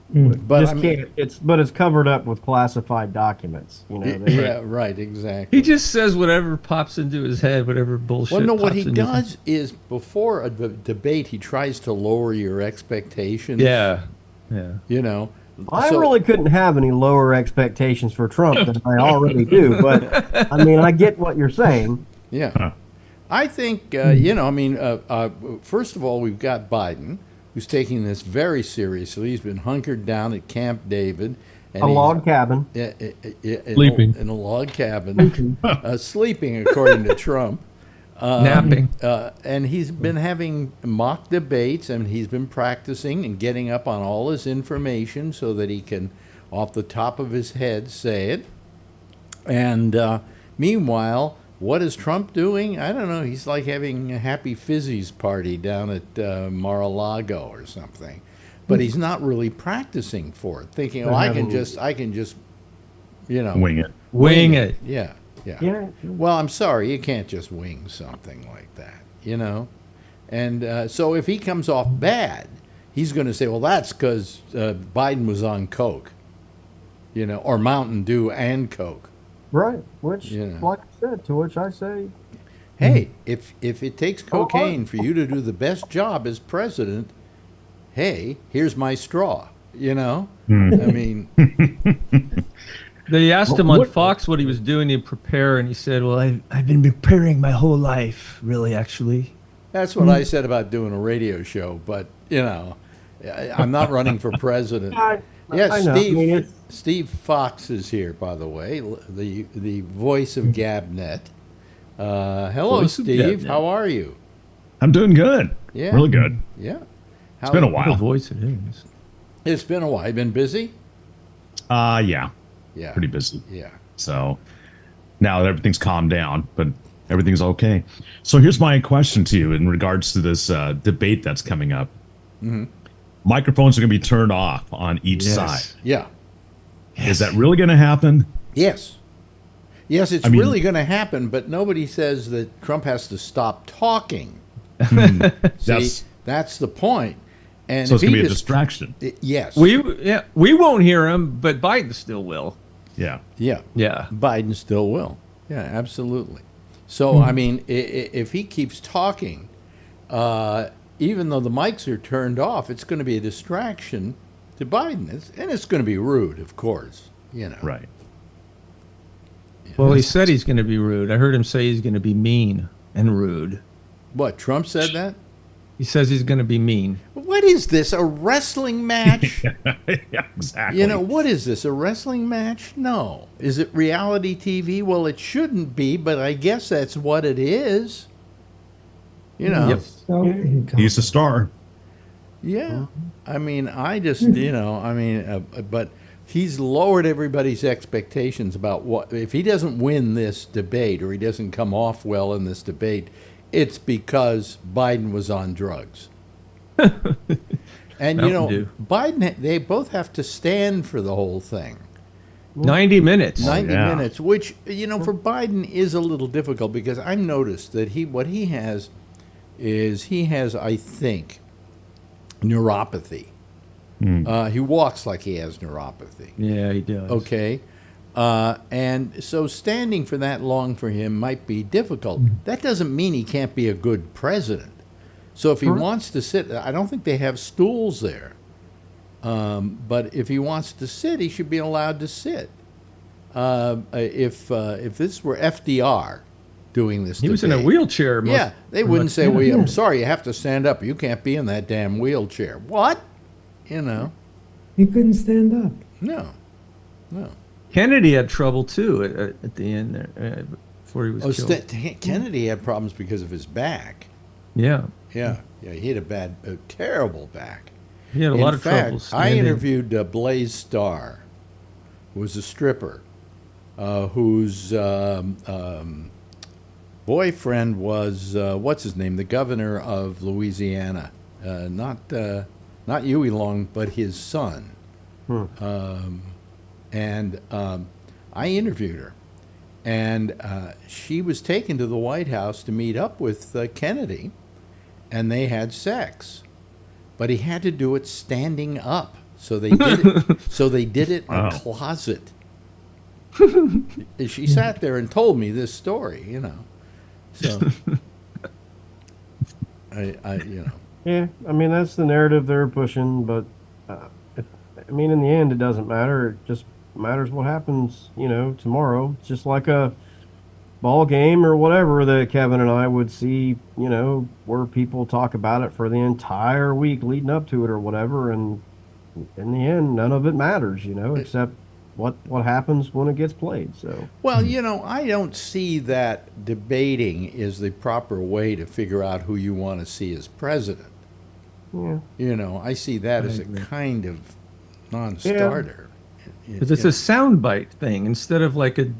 K: But
P: it's covered up with classified documents.
K: Yeah, right, exactly.
O: He just says whatever pops into his head, whatever bullshit.
K: Well, no, what he
O: pops
K: does is before a debate, he tries to lower your expectations.
O: Yeah.
P: I really couldn't have any lower expectations for Trump than I already do. But I mean, I get what you're saying.
K: Yeah, I think first of all, we've got Biden, who's taking this very seriously. He's been hunkered down at Camp David. And
P: a log cabin.
K: Sleeping. In a log cabin. Sleeping, according to Trump.
O: Napping.
K: And he's been having mock debates, and he's been practicing and getting up on all his information so that he can, off the top of his head, say it. And meanwhile, what is Trump doing? I don't know. He's like having a Happy Fizzies party down at Mar-a-Lago or something. But he's not really practicing for it, thinking, I can just,
Q: wing it.
O: Wing it.
K: Yeah. Well, I'm sorry, you can't just wing something like that, And so if he comes off bad, he's going to say, well, that's because Biden was on Coke, or Mountain Dew and Coke.
P: Right. Which, like I said, to which I say,
K: hey, if it takes cocaine for you to do the best job as president, hey, here's my straw. I mean,
O: they asked him on Fox what he was doing to prepare, and he said, "Well, I've been preparing my whole life, really, actually."
K: That's what I said about doing a radio show, but I'm not running for president. Yes, Steve Fox is here, by the way, the voice of Gabnet. Hello, Steve. How are you?
R: I'm doing good.
K: Yeah,
R: really good.
K: Yeah,
R: it's been a while.
O: What a voice it is.
K: It's been a while. You been busy?
R: Yeah, pretty busy.
K: Yeah.
R: So now that everything's calmed down, but everything's okay. So here's my question to you in regards to this debate that's coming up.
K: Mm-hmm.
R: Microphones are going to be turned off on each side.
K: Yeah.
R: Is that really going to happen?
K: Yes. Yes, it's really going to happen, but nobody says that Trump has to stop talking. See, that's the point. And
R: so it's going to be a distraction.
K: Yes.
O: We won't hear him, but Biden still will.
R: Yeah.
K: Yeah.
O: Yeah.
K: Biden still will. Yeah, absolutely. So, I mean, if he keeps talking, even though the mics are turned off, it's going to be a distraction to Biden. And it's going to be rude, of course.
R: Right.
O: Well, he said he's going to be rude. I heard him say he's going to be mean and rude.
K: What, Trump said that?
O: He says he's going to be mean.
K: What is this, a wrestling match?
R: Yeah, exactly.
K: What is this, a wrestling match? No. Is it reality TV? Well, it shouldn't be, but I guess that's what it is.
R: Yep. He's a star.
K: Yeah. I mean, I just, but he's lowered everybody's expectations about what, if he doesn't win this debate or he doesn't come off well in this debate, it's because Biden was on drugs. And, Biden, they both have to stand for the whole thing.
O: 90 minutes.
K: 90 minutes, which, for Biden is a little difficult because I noticed that what he has, I think, neuropathy. He walks like he has neuropathy.
O: Yeah, he does.
K: Okay. And so standing for that long for him might be difficult. That doesn't mean he can't be a good president. So if he wants to sit, I don't think they have stools there. But if he wants to sit, he should be allowed to sit. If this were FDR doing this
O: he was in a wheelchair.
K: Yeah, they wouldn't say, well, I'm sorry, you have to stand up. You can't be in that damn wheelchair. What?
N: He couldn't stand up.
K: No.
O: Kennedy had trouble too at the end there before he was killed.
K: Kennedy had problems because of his back.
O: Yeah.
K: Yeah. He had a terrible back.
O: He had a lot of trouble standing.
K: I interviewed Blaze Starr, who was a stripper, whose boyfriend was what's his name, the governor of Louisiana, not Huey Long, but his son. And I interviewed her, and she was taken to the White House to meet up with Kennedy, and they had sex, but he had to do it standing up. So they did it. So they did it in a closet. She sat there and told me this story. So
P: Yeah, I mean that's the narrative they're pushing, but in the end, it doesn't matter. It just matters what happens, tomorrow. It's just like a ball game or whatever that Kevin and I would see, where people talk about it for the entire week leading up to it or whatever, and in the end, none of it matters, except what happens when it gets played. So
K: well, I don't see that debating is the proper way to figure out who you want to see as president.
P: Yeah.
K: I see that as a kind of non-starter.
O: Because it's a soundbite thing instead of like a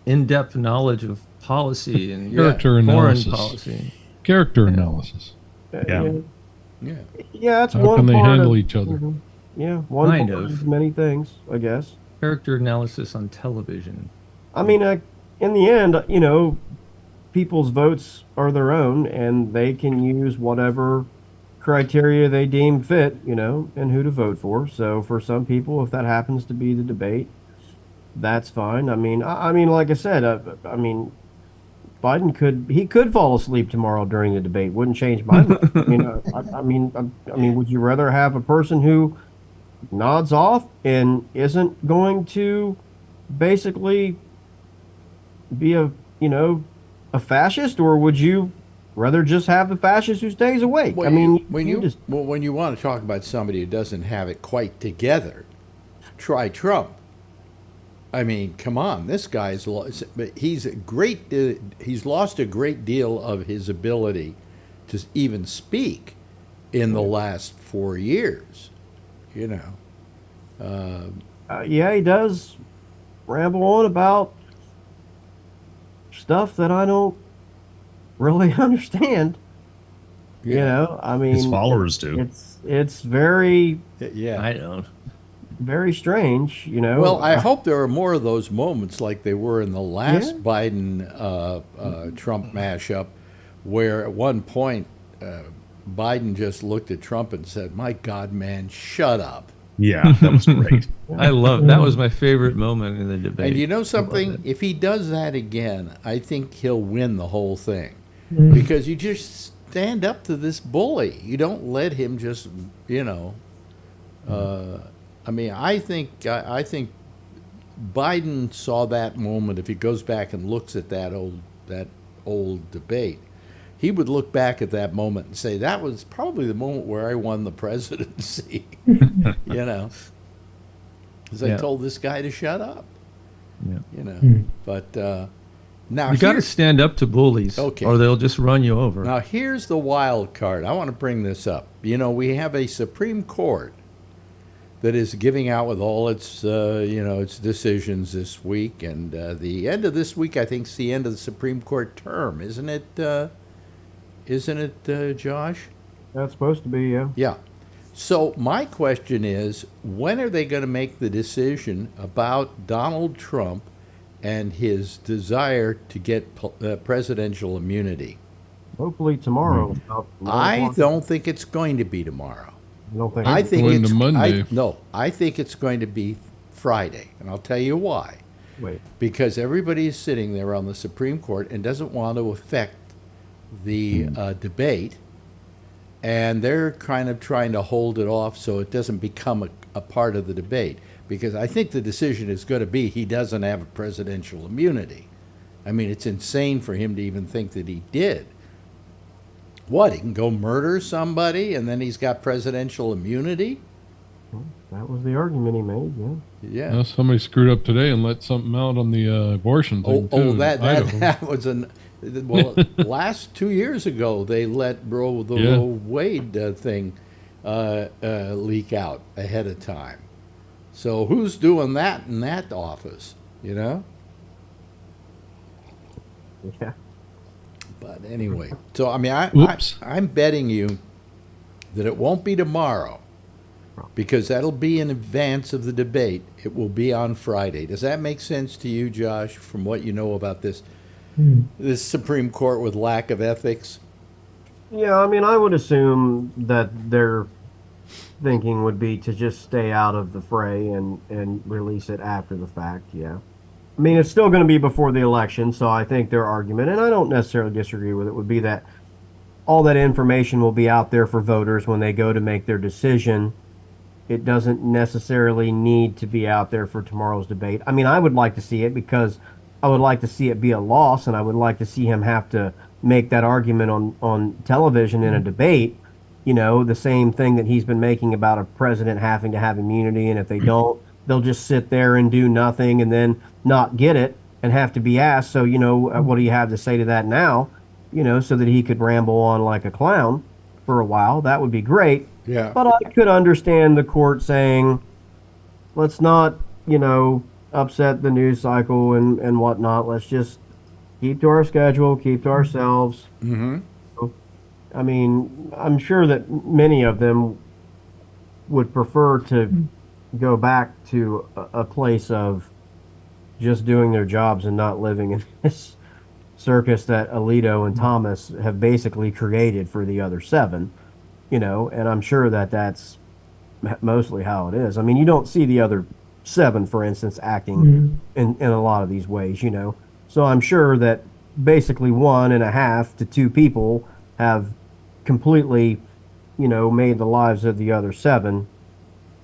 O: in-depth knowledge of policy and
Q: character analysis.
O: Foreign policy.
Q: Character analysis.
K: Yeah.
P: Yeah, that's
Q: How
P: one
Q: can they
P: part
Q: handle
P: of,
Q: each other?
P: Yeah, one
O: Kind
P: part
O: of.
P: many things, I guess.
O: Character analysis on television.
P: I mean, in the end, people's votes are their own, and they can use whatever criteria they deem fit, and who to vote for. So for some people, if that happens to be the debate, that's fine. I mean, like I said, Biden could fall asleep tomorrow during the debate. Wouldn't change my mind. Would you rather have a person who nods off and isn't going to basically be a fascist, or would you rather just have the fascist who stays awake?
K: When you want to talk about somebody who doesn't have it quite together, try Trump. I mean, come on, this guy's he's lost a great deal of his ability to even speak in the last 4 years.
P: Yeah, he does ramble on about stuff that I don't really understand.
R: His followers do.
P: It's very
O: I don't.
P: Very strange,
K: Well, I hope there are more of those moments like they were in the last Biden Trump mashup, where at one point Biden just looked at Trump and said, "My God, man, shut up."
R: Yeah, that was great.
O: I love that. Was my favorite moment in the debate.
K: And you know something? If he does that again, I think he'll win the whole thing, because you just stand up to this bully. You don't let him just, I think Biden saw that moment. If he goes back and looks at that old debate, he would look back at that moment and say, that was probably the moment where I won the presidency. Because I told this guy to shut up. But now
O: you got to stand up to bullies, or they'll just run you over.
K: Now here's the wild card. I want to bring this up. We have a Supreme Court that is giving out with all its its decisions this week, and the end of this week, I think, is the end of the Supreme Court term, isn't it? Isn't it, Josh?
P: That's supposed to be, yeah.
K: Yeah. So my question is, when are they going to make the decision about Donald Trump and his desire to get presidential immunity?
P: Hopefully tomorrow.
K: I don't think it's going to be tomorrow.
Q: I think it's Monday.
K: I think it's going to be Friday, and I'll tell you why.
P: Wait.
K: Because everybody is sitting there on the Supreme Court and doesn't want to affect the debate, and they're kind of trying to hold it off so it doesn't become a part of the debate. Because I think the decision is going to be he doesn't have presidential immunity. I mean, it's insane for him to even think that he did. What, he can go murder somebody and then he's got presidential immunity?
P: Well, that was the argument he made,
K: yeah.
Q: Well, somebody screwed up today and let something out on the abortion thing, too.
K: That was last 2 years ago, they let Roe Wade thing leak out ahead of time. So who's doing that in that office,
P: Yeah.
K: But anyway, so I'm betting you that it won't be tomorrow, because that'll be in advance of the debate. It will be on Friday. Does that make sense to you, Josh, from what you know about this Supreme Court with lack of ethics?
P: Yeah, I would assume that their thinking would be to just stay out of the fray and release it after the fact, yeah. It's still going to be before the election, so I think their argument, and I don't necessarily disagree with it, would be that all that information will be out there for voters when they go to make their decision. It doesn't necessarily need to be out there for tomorrow's debate. I would like to see it, because I would like to see it be a loss, and I would like to see him have to make that argument on television in a debate. The same thing that he's been making about a president having to have immunity, and if they don't, they'll just sit there and do nothing and then not get it and have to be asked. So, what do you have to say to that now? So that he could ramble on like a clown for a while. That would be great.
K: Yeah.
P: But I could understand the court saying, let's not, upset the news cycle and whatnot. Let's just keep to our schedule, keep to ourselves.
K: Mm-hmm.
P: I'm sure that many of them would prefer to go back to a place of just doing their jobs and not living in this circus that Alito and Thomas have basically created for the other seven. and I'm sure that that's mostly how it is. I mean, you don't see the other 7, for instance, acting in a lot of these ways, So I'm sure that basically 1.5 to 2 people have completely, made the lives of the other 7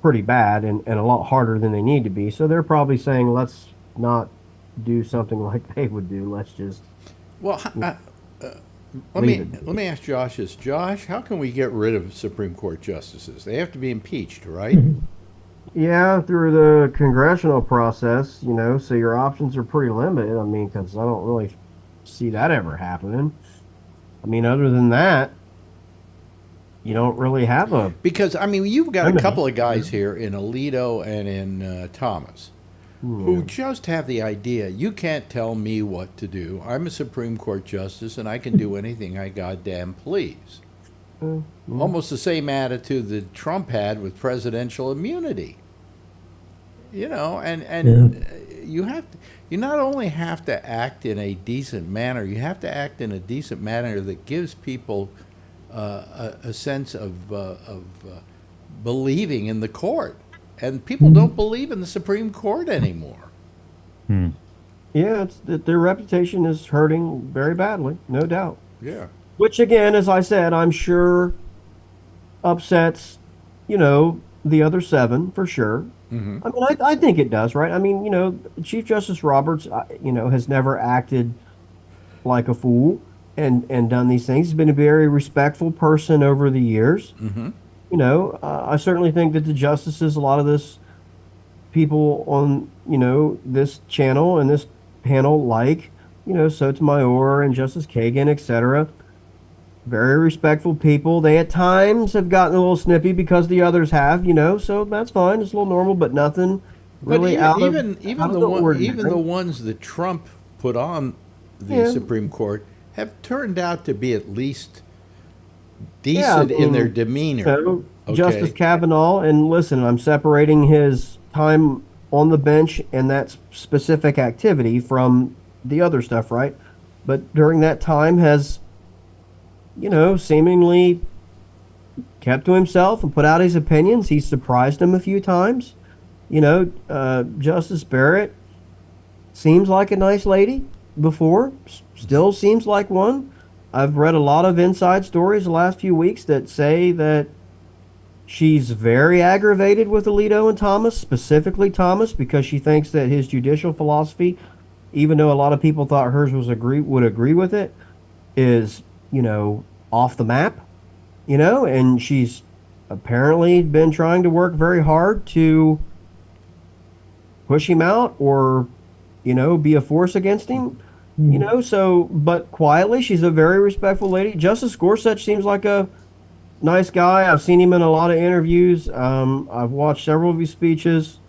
P: pretty bad and a lot harder than they need to be. So they're probably saying, let's not do something like they would do. Let's just.
K: Well, let me ask Josh this. Josh, how can we get rid of Supreme Court justices? They have to be impeached, right?
P: Yeah, through the congressional process, so your options are pretty limited. I mean, because I don't really see that ever happening. I mean, other than that, you don't really have a.
K: Because, I mean, you've got a couple of guys here in Alito and in Thomas who just have the idea, you can't tell me what to do. I'm a Supreme Court justice and I can do anything I goddamn please. Almost the same attitude that Trump had with presidential immunity. And you not only have to act in a decent manner, you have to act in a decent manner that gives people a sense of believing in the court. And people don't believe in the Supreme Court anymore.
P: Yeah, their reputation is hurting very badly, no doubt.
K: Yeah.
P: Which, again, as I said, I'm sure upsets, the other 7 for sure. I mean, I think it does, right? I mean, Chief Justice Roberts, has never acted like a fool and done these things. He's been a very respectful person over the years. I certainly think that the justices, a lot of this people on, this channel and this panel, like, Sotomayor and Justice Kagan, etc., very respectful people. They at times have gotten a little snippy because the others have, so that's fine. It's a little normal, but nothing really
K: even the ones that Trump put on the Supreme Court have turned out to be at least decent in their demeanor.
P: Justice Kavanaugh, and listen, I'm separating his time on the bench and that specific activity from the other stuff, right? But during that time has, seemingly kept to himself and put out his opinions. He's surprised him a few times. Justice Barrett seems like a nice lady before, still seems like one. I've read a lot of inside stories the last few weeks that say that she's very aggravated with Alito and Thomas, specifically Thomas, because she thinks that his judicial philosophy, even though a lot of people thought hers would agree with it, is, off the map, and she's apparently been trying to work very hard to push him out or, be a force against him, but quietly, she's a very respectful lady. Justice Gorsuch seems like a nice guy. I've seen him in a lot of interviews. I've watched several of his speeches.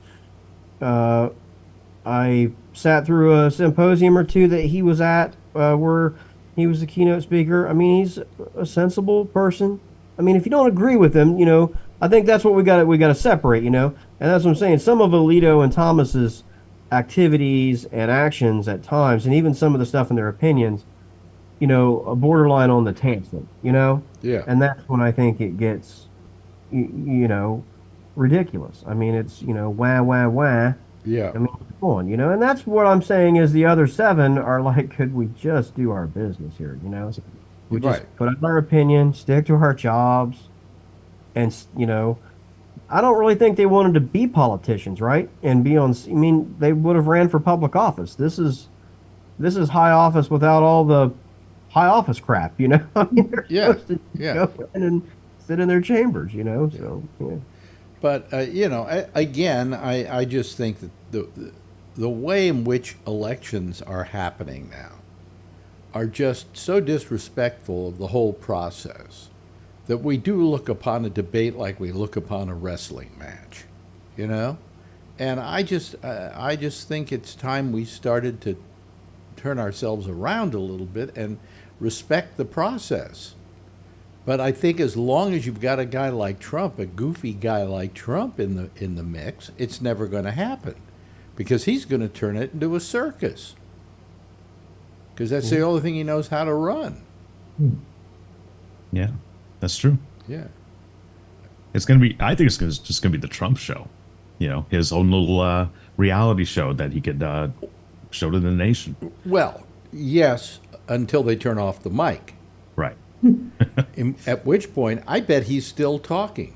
P: I sat through a symposium or two that he was at where he was the keynote speaker. I mean, he's a sensible person. I mean, if you don't agree with him, I think that's what we got to separate, and that's what I'm saying. Some of Alito and Thomas's activities and actions at times, and even some of the stuff in their opinions, a borderline on the tantrum,
K: Yeah.
P: And that's when I think it gets, ridiculous. I mean, it's, wah, wah, wah.
K: Yeah.
P: I mean, come on, and that's what I'm saying is the other 7 are like, could we just do our business here, We just put out our opinion, stick to our jobs, and, I don't really think they wanted to be politicians, right? And be on, they would have ran for public office. This is high office without all the high office crap, I mean, they're supposed to go in and sit in their chambers, so, yeah.
K: But, again, I just think that the way in which elections are happening now are just so disrespectful of the whole process that we do look upon a debate like we look upon a wrestling match, And I just think it's time we started to turn ourselves around a little bit and respect the process. But I think as long as you've got a guy like Trump, a goofy guy like Trump in the mix, it's never going to happen, because he's going to turn it into a circus. Because that's the only thing he knows how to run.
R: Yeah, that's true.
K: Yeah.
R: It's gonna be. I think it's just gonna be the Trump show. You know, his own little reality show that he could show to the nation.
K: Well, yes, until they turn off the mic.
R: Right.
K: At which point, I bet he's still talking.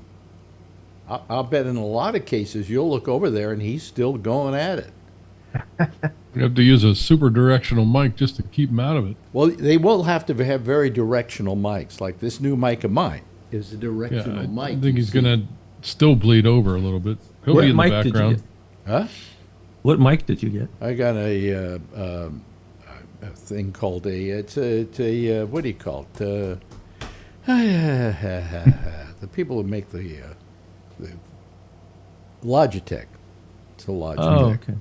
K: I'll bet in a lot of cases you'll look over there and he's still going at it.
Q: You have to use a super directional mic just to keep him out of it.
K: Well, they will have to have very directional mics, like this new mic of mine is a directional mic.
Q: I think he's going to still bleed over a little bit. He'll be in the background.
K: Huh?
O: What mic did you get?
K: I got a thing called it's a what do you call it? The people who make the Logitech. It's a Logitech.
O: Oh, okay.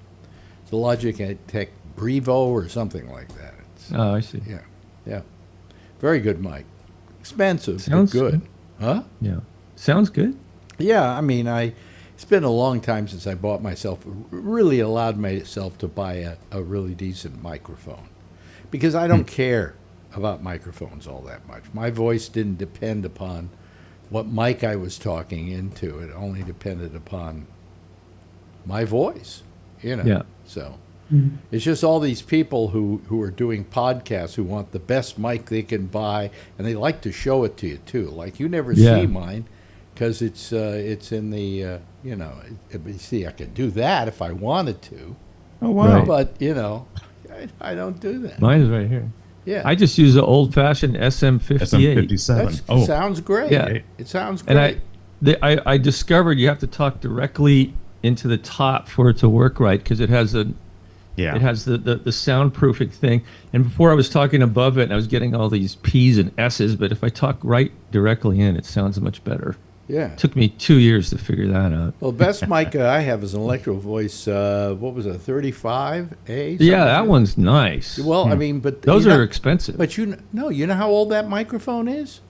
K: It's a Logitech Brevo or something like that.
O: Oh, I see.
K: Yeah, yeah. Very good mic. Expensive,
O: Sounds
K: but good. Huh?
O: Yeah. Sounds good.
K: Yeah, I mean, it's been a long time since I bought myself, really allowed myself to buy a really decent microphone. Because I don't care about microphones all that much. My voice didn't depend upon what mic I was talking into. It only depended upon my voice, you know.
O: Yeah.
K: So it's just all these people who are doing podcasts who want the best mic they can buy, and they like to show it to you too. Like you never see mine because it's in the you know. You see, I could do that if I wanted to.
R: Oh wow!
O: Right.
K: But you know, I don't do that.
O: Mine is right here.
K: Yeah.
O: I just use the old-fashioned SM58.
R: SM57.
K: Sounds great.
O: Yeah.
K: It sounds great.
O: And I discovered you have to talk directly into the top for it to work right because it has the soundproofing thing. And before I was talking above it, and I was getting all these P's and S's. But if I talk right directly in, it sounds much better.
K: Yeah.
O: It took me 2 years to figure that out.
K: Well, the best mic I have is an Electro Voice. What was it, 35A?
O: Yeah, that one's nice.
K: Well, I mean, but
O: those are expensive.
K: But you know how old that microphone is?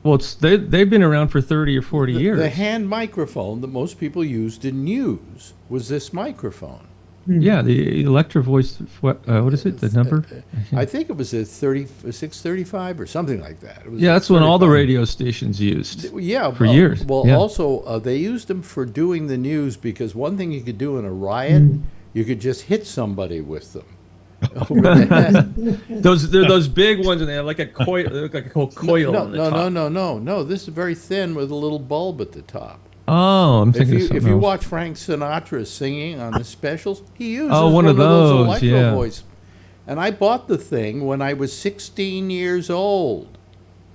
O: Well, they've been around for 30 or 40 years.
K: The hand microphone that most people used in news was this microphone.
O: Yeah, the Electro Voice. What is it? The number?
K: I think it was a 635 or something like that. It was
O: Yeah, that's when all the radio stations used.
K: Yeah,
O: for years.
K: Well,
O: yeah.
K: also they used them for doing the news because one thing you could do in a riot, you could just hit somebody with them.
O: They're those big ones, and they have like a coil. They look like a whole coil on the top.
K: No. This is very thin with a little bulb at the top.
O: Oh, I'm thinking of something
K: if you
O: else.
K: watch Frank Sinatra singing on the specials, he uses
O: one of those
K: Electro Voice. And I bought the thing when I was 16 years old.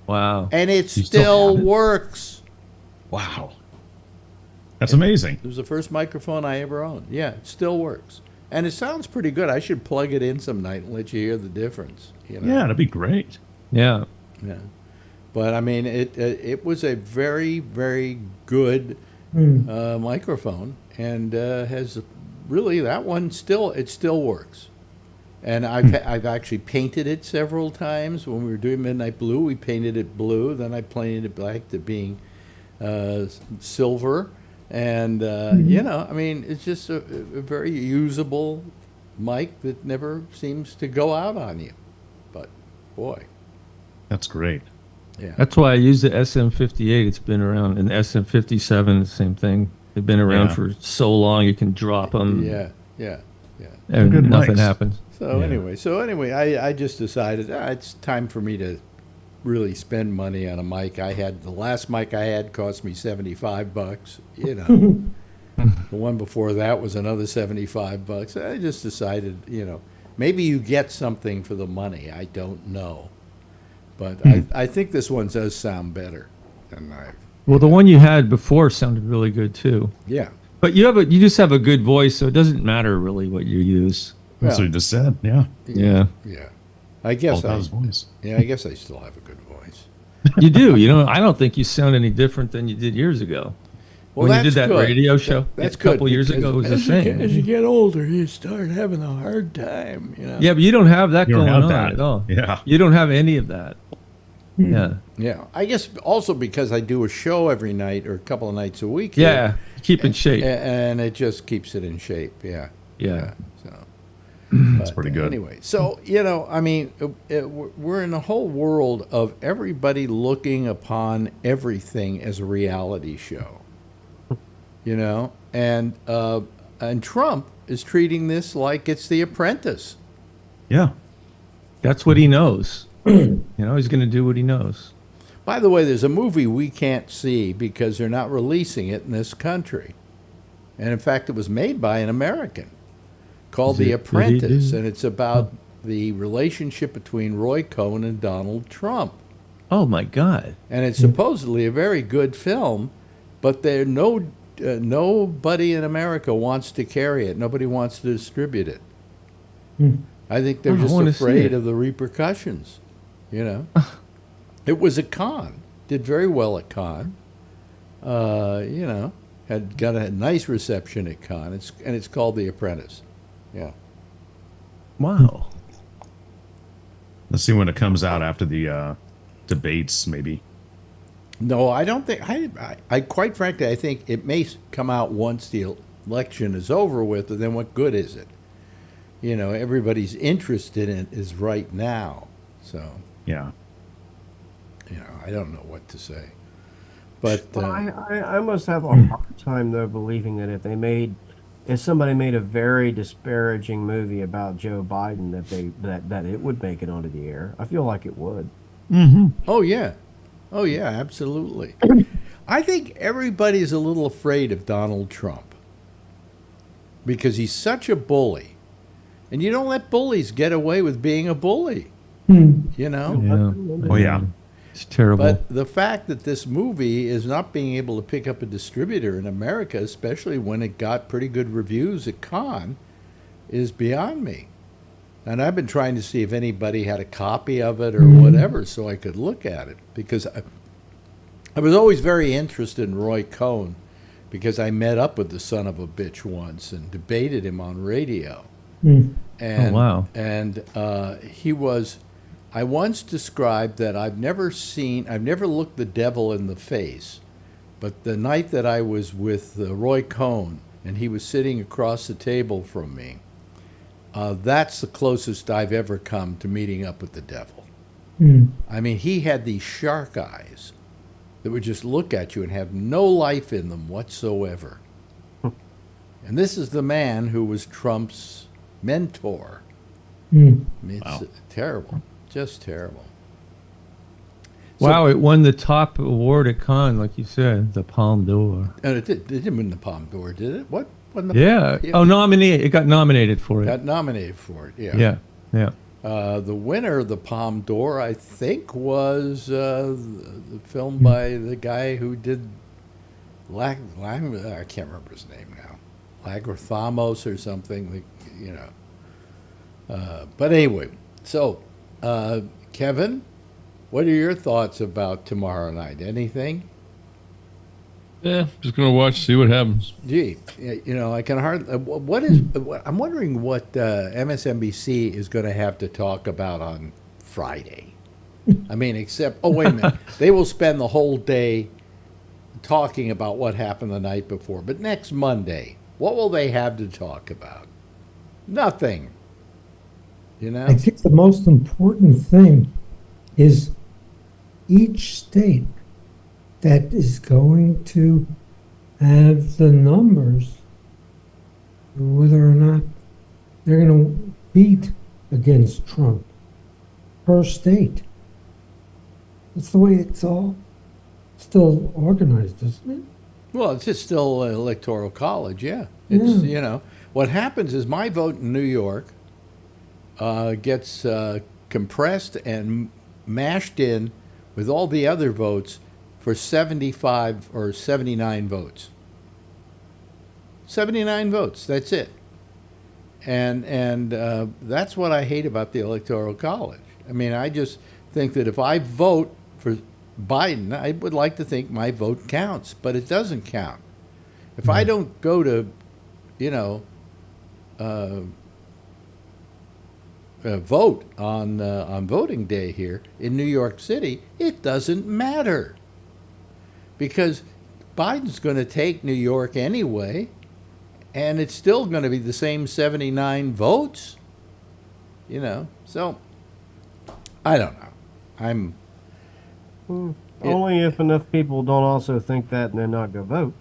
O: Wow.
K: And it still works.
R: Wow. That's amazing.
K: It was the first microphone I ever owned. Yeah, it still works. And it sounds pretty good. I should plug it in some night and let you hear the difference. You know?
R: Yeah, that'd be great.
O: Yeah.
K: Yeah. But I mean, it was a very, very good microphone, and has really that one still works. And I've actually painted it several times. When we were doing Midnight Blue, we painted it blue. Then I painted it back to being silver. And you know, I mean, it's just a very usable mic that never seems to go out on you. But boy,
R: that's great.
K: Yeah.
O: That's why I use the SM58. It's been around, and the SM57, the same thing. They've been around for so long. You can drop them.
K: Yeah.
O: And
R: good
O: nothing
R: mics.
O: happens.
K: So anyway, I just decided it's time for me to really spend money on a mic. The last mic I had cost me $75. You know, the one before that was another $75. I just decided, you know, maybe you get something for the money. I don't know. But I think this one does sound better than
O: Well, the one you had before sounded really good too.
K: Yeah.
O: But you just have a good voice, so it doesn't matter really what you use.
R: That's what you just said. Yeah.
O: Yeah.
K: I guess
R: voice.
K: I guess I still have a good voice.
O: You do. You know, I don't think you sound any different than you did years ago.
K: Well,
O: when you did that
K: good.
O: radio show
K: That's
O: a couple
K: good,
O: years ago, it was the
K: as
O: same.
K: As you get older, you start having a hard time. You know.
O: Yeah, but you don't have that going on
R: that.
O: at all.
R: Yeah.
O: You don't have any of that. Yeah.
K: Yeah. I guess also because I do a show every night or a couple of nights a week.
O: Yeah. Keep in shape.
K: And it just keeps it in shape. Yeah.
O: Yeah.
K: So.
R: That's pretty good.
K: Anyway, so, I mean, we're in a whole world of everybody looking upon everything as a reality show, and Trump is treating this like it's The Apprentice.
O: Yeah. That's what he knows. He's going to do what he knows.
K: By the way, there's a movie we can't see because they're not releasing it in this country. And in fact, it was made by an American called The Apprentice, and it's about the relationship between Roy Cohn and Donald Trump.
O: Oh, my God.
K: And it's supposedly a very good film, but nobody in America wants to carry it. Nobody wants to distribute it. I think they're just afraid of the repercussions, It was a con. Did very well at con. Had got a nice reception at con. It's called The Apprentice. Yeah.
O: Wow.
R: Let's see when it comes out after the debates, maybe.
K: No, I don't think. I quite frankly, I think it may come out once the election is over with, and then what good is it? Everybody's interested in it is right now. So.
R: Yeah.
K: I don't know what to say. But
P: I must have a hard time though believing that if somebody made a very disparaging movie about Joe Biden that it would make it onto the air. I feel like it would.
O: Mm-hmm.
K: Oh yeah, absolutely. I think everybody's a little afraid of Donald Trump because he's such a bully, and you don't let bullies get away with being a bully.
O: Yeah. Oh yeah. It's terrible.
K: But the fact that this movie is not being able to pick up a distributor in America, especially when it got pretty good reviews at Cannes, is beyond me. And I've been trying to see if anybody had a copy of it or whatever so I could look at it. Because I was always very interested in Roy Cohn because I met up with the son of a bitch once and debated him on radio. And,
O: oh, wow.
K: And he was... I once described that I've never looked the devil in the face, but the night that I was with Roy Cohn and he was sitting across the table from me, that's the closest I've ever come to meeting up with the devil. I mean, he had these shark eyes that would just look at you and have no life in them whatsoever. And this is the man who was Trump's mentor. I mean, it's terrible. Just terrible.
O: Wow, it won the top award at Cannes, like you said, the Palme d'Or.
K: And it didn't win the Palme d'Or, did it? What?
O: Yeah. Oh, nominated. It got nominated for it.
K: Got nominated for it. Yeah.
O: Yeah.
K: The winner of the Palme d'Or, I think, was the film by the guy who did I can't remember his name now. Lagrothamos or something, But anyway, so. Kevin, what are your thoughts about tomorrow night? Anything?
Q: Yeah, just gonna watch, see what happens.
K: Gee, I can hardly. I'm wondering what MSNBC is going to have to talk about on Friday. I mean, wait a minute, they will spend the whole day talking about what happened the night before. But next Monday, what will they have to talk about? Nothing.
N: I think the most important thing is each state that is going to have the numbers, whether or not they're going to beat against Trump per state. That's the way it's all still organized, isn't it?
K: Well, it's just still electoral college, yeah. It's, what happens is my vote in New York gets compressed and mashed in with all the other votes for 75 or 79 votes. 79 votes, that's it. And that's what I hate about the Electoral College. I mean, I just think that if I vote for Biden, I would like to think my vote counts, but it doesn't count. If I don't go to, vote on voting day here in New York City, it doesn't matter because Biden's going to take New York anyway, and it's still going to be the same 79 votes. You know, so I don't know. I'm
P: Only if enough people don't also think that and then not go vote.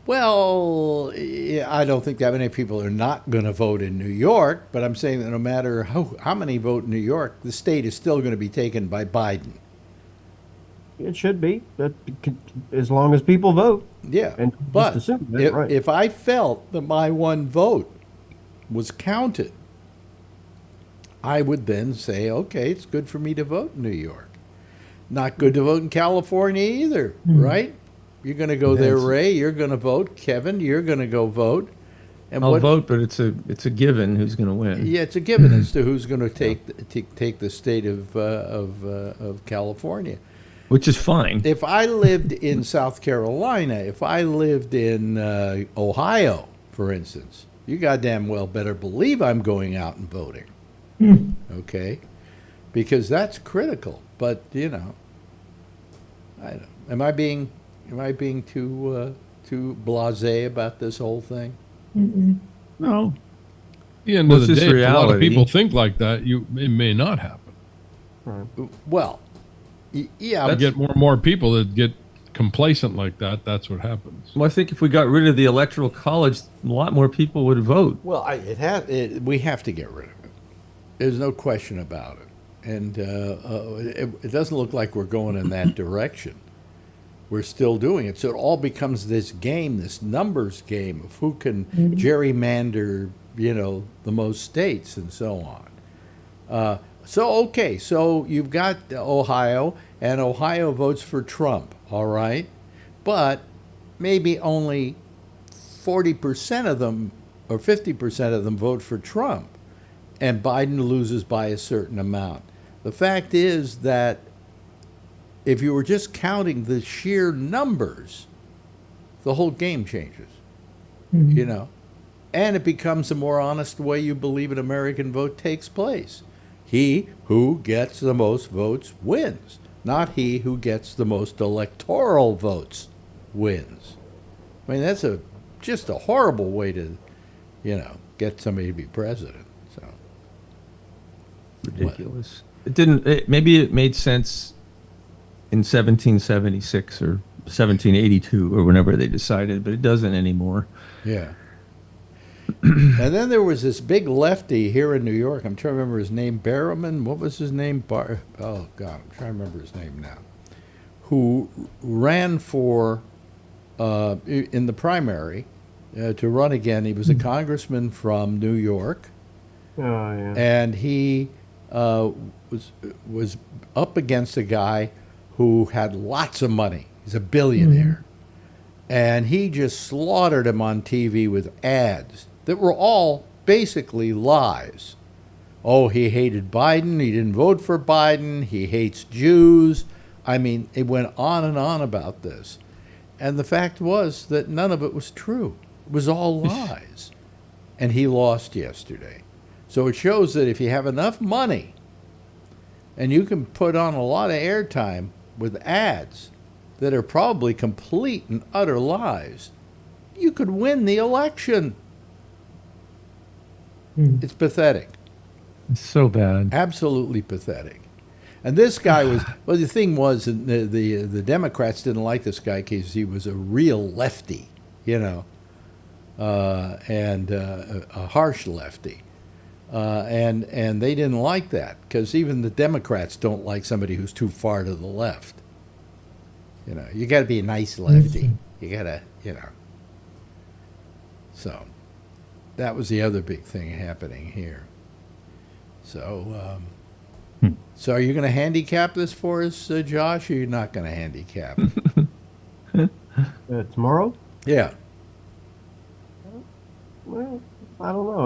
K: Well, yeah, I don't think that many people are not going to vote in New York, but I'm saying that no matter how many vote in New York, the state is still going to be taken by Biden.
P: It should be, as long as people vote.
K: Yeah,
P: and
K: but
P: just assume that, right.
K: if I felt that my one vote was counted, I would then say, okay, it's good for me to vote in New York. Not good to vote in California either, right? You're going to go there, Ray. You're going to vote. Kevin, you're going to go vote. And
O: I'll vote, but it's a given who's going to win.
K: Yeah, it's a given as to who's going to take the state of California,
O: which is fine.
K: If I lived in South Carolina, if I lived in Ohio, for instance, you goddamn well better believe I'm going out and voting. Okay, because that's critical. But you know, I don't. Am I being too blasé about this whole thing?
O: No.
Q: At the end of the day, if a lot of people think like that, it may not happen.
K: Well, yeah.
Q: You get more and more people that get complacent like that. That's what happens.
O: Well, I think if we got rid of the electoral college, a lot more people would vote.
K: Well, we have to get rid of it. There's no question about it. And it doesn't look like we're going in that direction. We're still doing it. So it all becomes this game, this numbers game of who can gerrymander, the most states and so on. So you've got Ohio, and Ohio votes for Trump, all right? But maybe only 40% of them or 50% of them vote for Trump, and Biden loses by a certain amount. The fact is that if you were just counting the sheer numbers, the whole game changes, and it becomes a more honest way you believe an American vote takes place. He who gets the most votes wins, not he who gets the most electoral votes wins. I mean, that's just a horrible way to, get somebody to be president. So
O: ridiculous. Maybe it made sense in 1776 or 1782 or whenever they decided, but it doesn't anymore.
K: Yeah. And then there was this big lefty here in New York. I'm trying to remember his name. Barrowman. What was his name? Oh, God. I'm trying to remember his name now. Who ran for, in the primary, to run again. He was a congressman from New York.
P: Oh, yeah.
K: And he was up against a guy who had lots of money. He's a billionaire. And he just slaughtered him on TV with ads that were all basically lies. Oh, he hated Biden. He didn't vote for Biden. He hates Jews. I mean, it went on and on about this. And the fact was that none of it was true. It was all lies. And he lost yesterday. So it shows that if you have enough money and you can put on a lot of airtime with ads that are probably complete and utter lies, you could win the election. It's pathetic.
O: It's so bad.
K: Absolutely pathetic. And this guy was, well, the thing was, the Democrats didn't like this guy because he was a real lefty, and a harsh lefty. And they didn't like that because even the Democrats don't like somebody who's too far to the left. You got to be a nice lefty. You got to, So that was the other big thing happening here. So, so are you going to handicap this for us, Josh, or are you not going to handicap it?
P: Tomorrow?
K: Yeah.
P: Well, I don't know.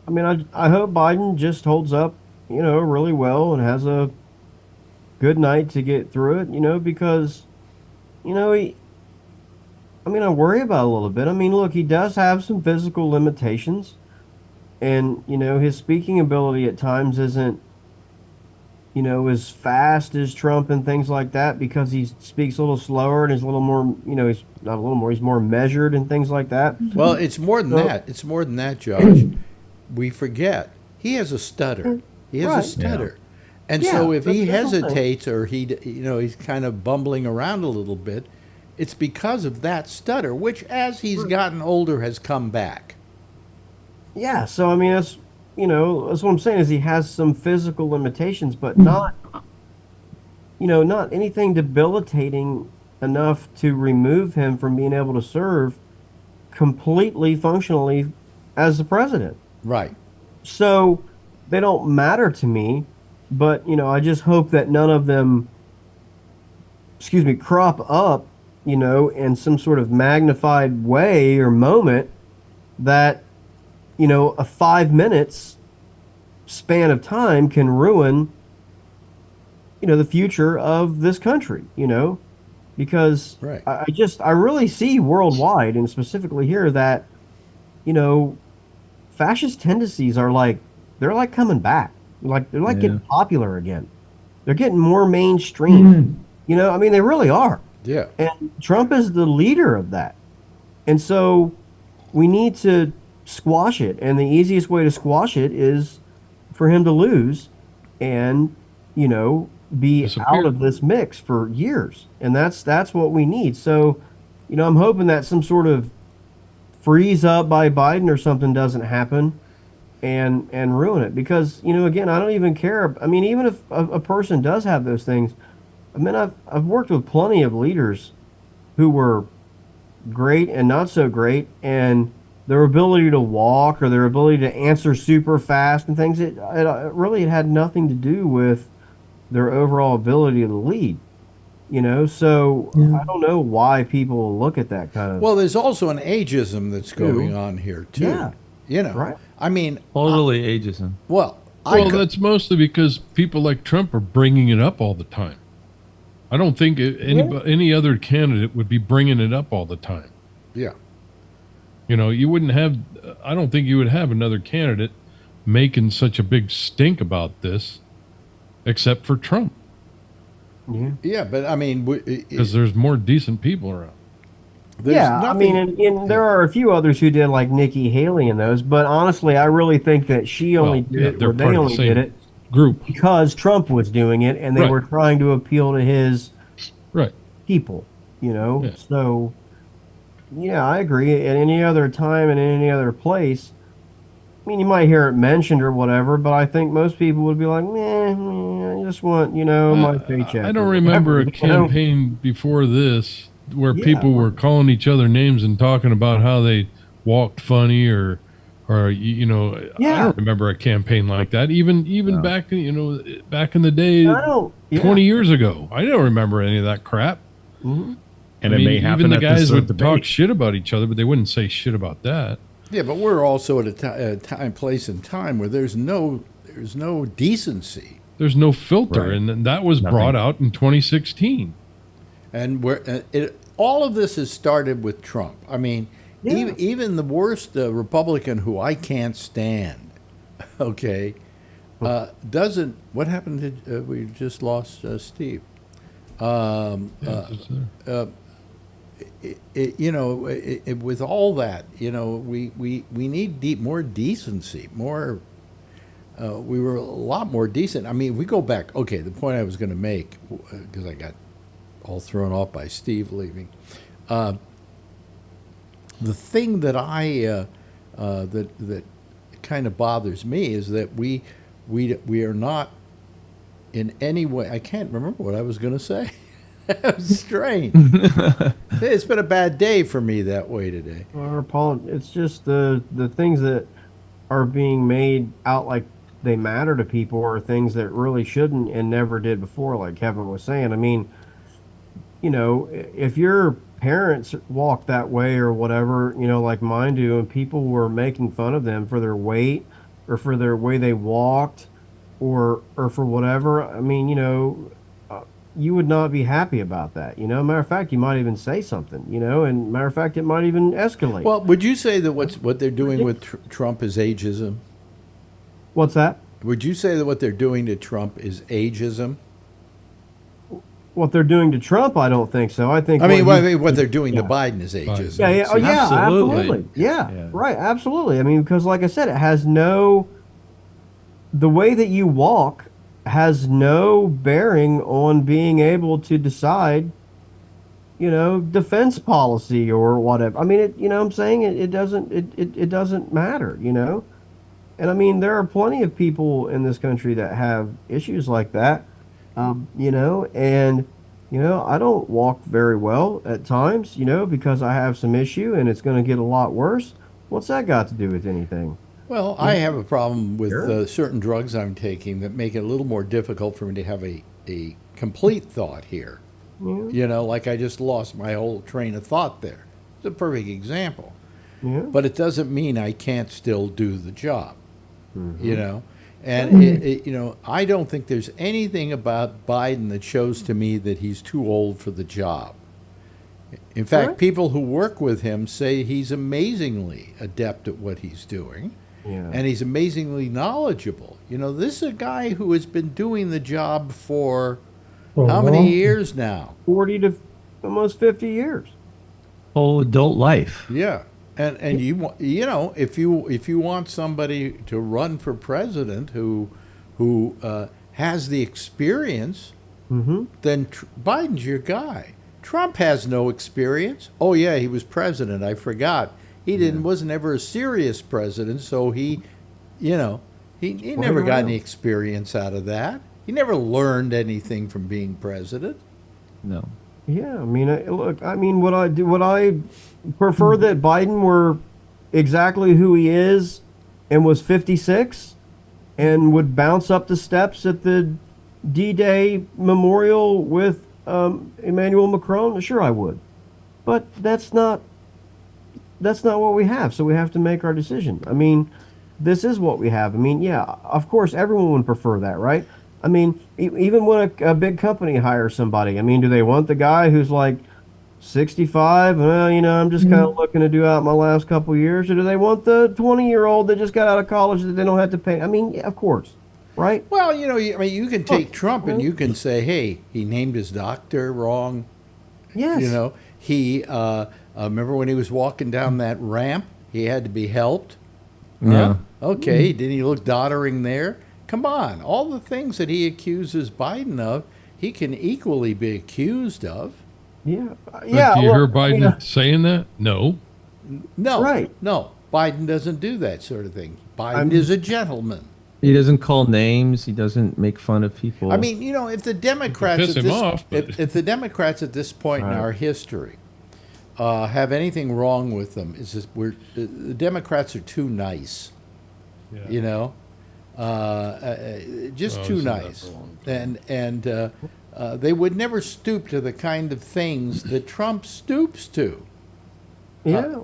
P: I mean, I hope Biden just holds up, really well and has a good night to get through it, because, I worry about it a little bit. Look, he does have some physical limitations, and, his speaking ability at times isn't, as fast as Trump and things like that because he speaks a little slower and is a little more, he's not a little more, he's more measured and things like that.
K: Well, it's more than that. It's more than that, Josh. we forget he has a stutter. He has
P: Right.
K: a stutter. And
P: Yeah,
K: so if he
P: that's the whole thing.
K: hesitates or he's kind of bumbling around a little bit, it's because of that stutter, which as he's gotten older has come back.
P: Yeah, so I mean that's that's what I'm saying is he has some physical limitations, but not not anything debilitating enough to remove him from being able to serve completely functionally as the president.
K: Right.
P: So they don't matter to me, but I just hope that none of them crop up, in some sort of magnified way or moment that a 5 minutes span of time can ruin the future of this country, because
K: Right.
P: I really see worldwide and specifically here that fascist tendencies are they're coming back, they're getting popular again, they're getting more mainstream. I mean they really are.
K: Yeah.
P: And Trump is the leader of that, and so we need to squash it, and the easiest way to squash it is for him to lose and be out of this mix for years, and that's what we need. So I'm hoping that some sort of freeze up by Biden or something doesn't happen and ruin it, because again, I don't even care. I mean, even if a person does have those things, I mean, I've worked with plenty of leaders who were great and not so great, and their ability to walk or their ability to answer super fast and things, it really had nothing to do with their overall ability to lead. So I don't know why people look at that kind of.
K: Well, there's also an ageism that's going on here too.
P: Yeah. Right.
K: I mean,
O: Totally ageism.
K: well,
Q: That's mostly because people like Trump are bringing it up all the time. I don't think any other candidate would be bringing it up all the time.
K: yeah.
Q: You wouldn't have, I don't think you would have another candidate making such a big stink about this except for Trump.
K: Yeah, but I mean,
Q: Because there's more decent people around.
P: I mean, and there are a few others who did, like Nikki Haley and those, but honestly, I really think that she only did it, or they only did it
Q: group
P: because Trump was doing it, and they were trying to appeal to his people, So, yeah, I agree. At any other time and in any other place, I mean, you might hear it mentioned or whatever, but I think most people would be like, I just want, my paycheck.
Q: I don't remember a campaign before this where people were calling each other names and talking about how they walked funny or I don't remember a campaign like that. Even back back in the day, 20 years ago, I don't remember any of that crap.
P: Mm-hmm.
R: And it may happen.
Q: Even the
R: at
Q: guys
R: this
Q: would
R: debate.
Q: talk shit about each other, but they wouldn't say shit about that.
K: Yeah, but we're also at a place and time where there's no decency.
Q: There's no filter, and that was brought out in 2016.
K: And all of this has started with Trump. I mean, even the worst Republican who I can't stand, okay, doesn't. What happened to? We just lost Steve. With all that, we need more decency, more. We were a lot more decent. I mean, we go back. Okay, the point I was going to make, because I got all thrown off by Steve leaving. The thing that that kind of bothers me is that we are not in any way. I can't remember what I was going to say. That was strange. It's been a bad day for me that way today.
P: Or Paul, it's just the things that are being made out like they matter to people, or things that really shouldn't and never did before, like Kevin was saying. I mean, if your parents walk that way or whatever, like mine do, and people were making fun of them for their weight or for their way they walked or for whatever, I mean, you would not be happy about that. Matter of fact, you might even say something, and matter of fact, it might even escalate.
K: Well, would you say that what they're doing with Trump is ageism?
P: What's that?
K: Would you say that what they're doing to Trump is ageism?
P: what they're doing to Trump, I don't think so. I think.
K: I mean, what they're doing to Biden is ageism.
P: Yeah, oh, yeah, absolutely. Yeah, right, absolutely. I mean, because like I said, it has no. The way that you walk has no bearing on being able to decide, defense policy or whatever. I mean, what I'm saying? It doesn't matter, And I mean, there are plenty of people in this country that have issues like that, and, I don't walk very well at times, because I have some issue and it's going to get a lot worse. What's that got to do with anything?
K: Well, I have a problem with certain drugs I'm taking that make it a little more difficult for me to have a complete thought here. Like I just lost my whole train of thought there. It's a perfect example. Yeah. But it doesn't mean I can't still do the job. And I don't think there's anything about Biden that shows to me that he's too old for the job. In fact, people who work with him say he's amazingly adept at what he's doing, and he's amazingly knowledgeable. This is a guy who has been doing the job for how many years now?
P: 40 to almost 50 years.
O: Whole adult life.
K: Yeah. And if you want somebody to run for president who has the experience, then Biden's your guy. Trump has no experience. Oh yeah, he was president. I forgot. He wasn't ever a serious president, so he never got any experience out of that. He never learned anything from being president.
O: No.
P: Yeah, I mean, would I prefer that Biden were exactly who he is and was 56 and would bounce up the steps at the D-Day memorial with Emmanuel Macron? Sure, I would. But that's not what we have, so we have to make our decision. I mean, this is what we have. I mean, yeah, of course, everyone would prefer that, right? I mean, even when a big company hires somebody, I mean, do they want the guy who's like 65? Well, I'm just kind of looking to do out my last couple of years. Or do they want the 20-year-old that just got out of college that they don't have to pay? I mean, yeah, of course, right?
K: Well, you can take Trump and you can say, hey, he named his doctor wrong.
P: Yes.
K: He, remember when he was walking down that ramp, he had to be helped?
O: Yeah.
K: Okay, didn't he look doddering there? Come on, all the things that he accuses Biden of, he can equally be accused of.
P: Yeah.
Q: But do you hear Biden saying that? No.
K: No.
P: Right.
K: No. Biden doesn't do that sort of thing. Biden is a gentleman.
O: He doesn't call names. He doesn't make fun of people.
K: I mean, if the Democrats if the Democrats at this point in our history have anything wrong with them, it's just the Democrats are too nice. Yeah. Just too nice, and they would never stoop to the kind of things that Trump stoops to.
P: Yeah,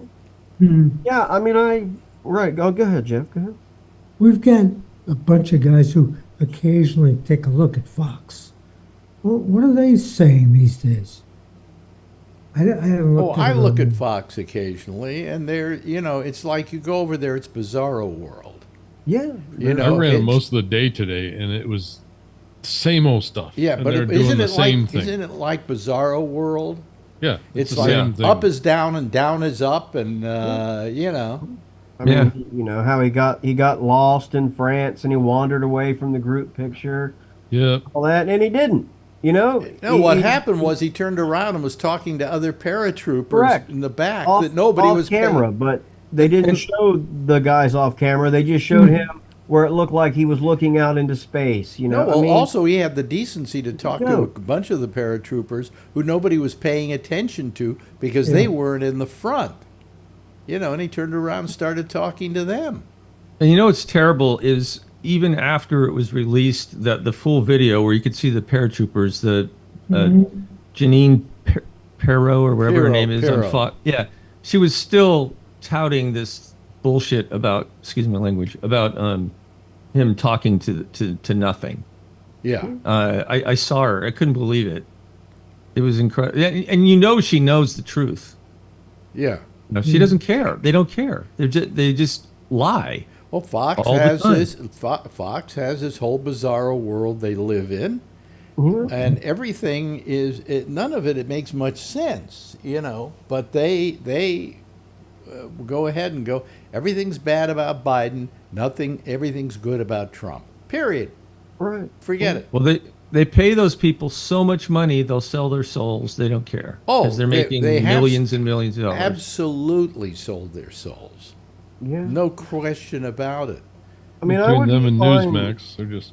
P: yeah. I mean, right. Go ahead, Jeff. Go ahead.
N: We've got a bunch of guys who occasionally take a look at Fox. What are they saying these days? I
K: look at Fox occasionally, and they're it's like you go over there, it's Bizarro World.
P: Yeah,
Q: I ran it most of the day today, and it was the same old stuff.
K: Yeah, but isn't it like Bizarro World?
Q: Yeah,
K: it's like up is down and down is up, and
P: I mean, how he got lost in France and he wandered away from the group picture.
Q: Yeah,
P: all that, and he didn't.
K: What happened was he turned around and was talking to other paratroopers in the back that nobody was
P: camera, but they didn't show the guys off camera. They just showed him where it looked like he was looking out into space.
K: Also he had the decency to talk to a bunch of the paratroopers who nobody was paying attention to because they weren't in the front. And he turned around and started talking to them.
O: And what's terrible is even after it was released, the full video where you could see the paratroopers, the Janine Perot or whatever her name is on Fox. Yeah, she was still touting this bullshit about, excuse my language, about him talking to nothing.
K: Yeah.
O: I saw her. I couldn't believe it. It was incredible. And she knows the truth.
K: Yeah.
O: She doesn't care. They don't care. They just lie.
K: Well, Fox has this whole bizarro world they live in, And everything none of it makes much sense, but they go ahead and go, everything's bad about Biden, everything's good about Trump, period.
P: Right.
K: Forget it.
O: Well, they pay those people so much money, they'll sell their souls. They don't care. Because they're making millions and millions of dollars.
K: Absolutely sold their souls.
P: Yeah.
K: No question about it.
P: I mean,
Q: Between them and Newsmax, they're just...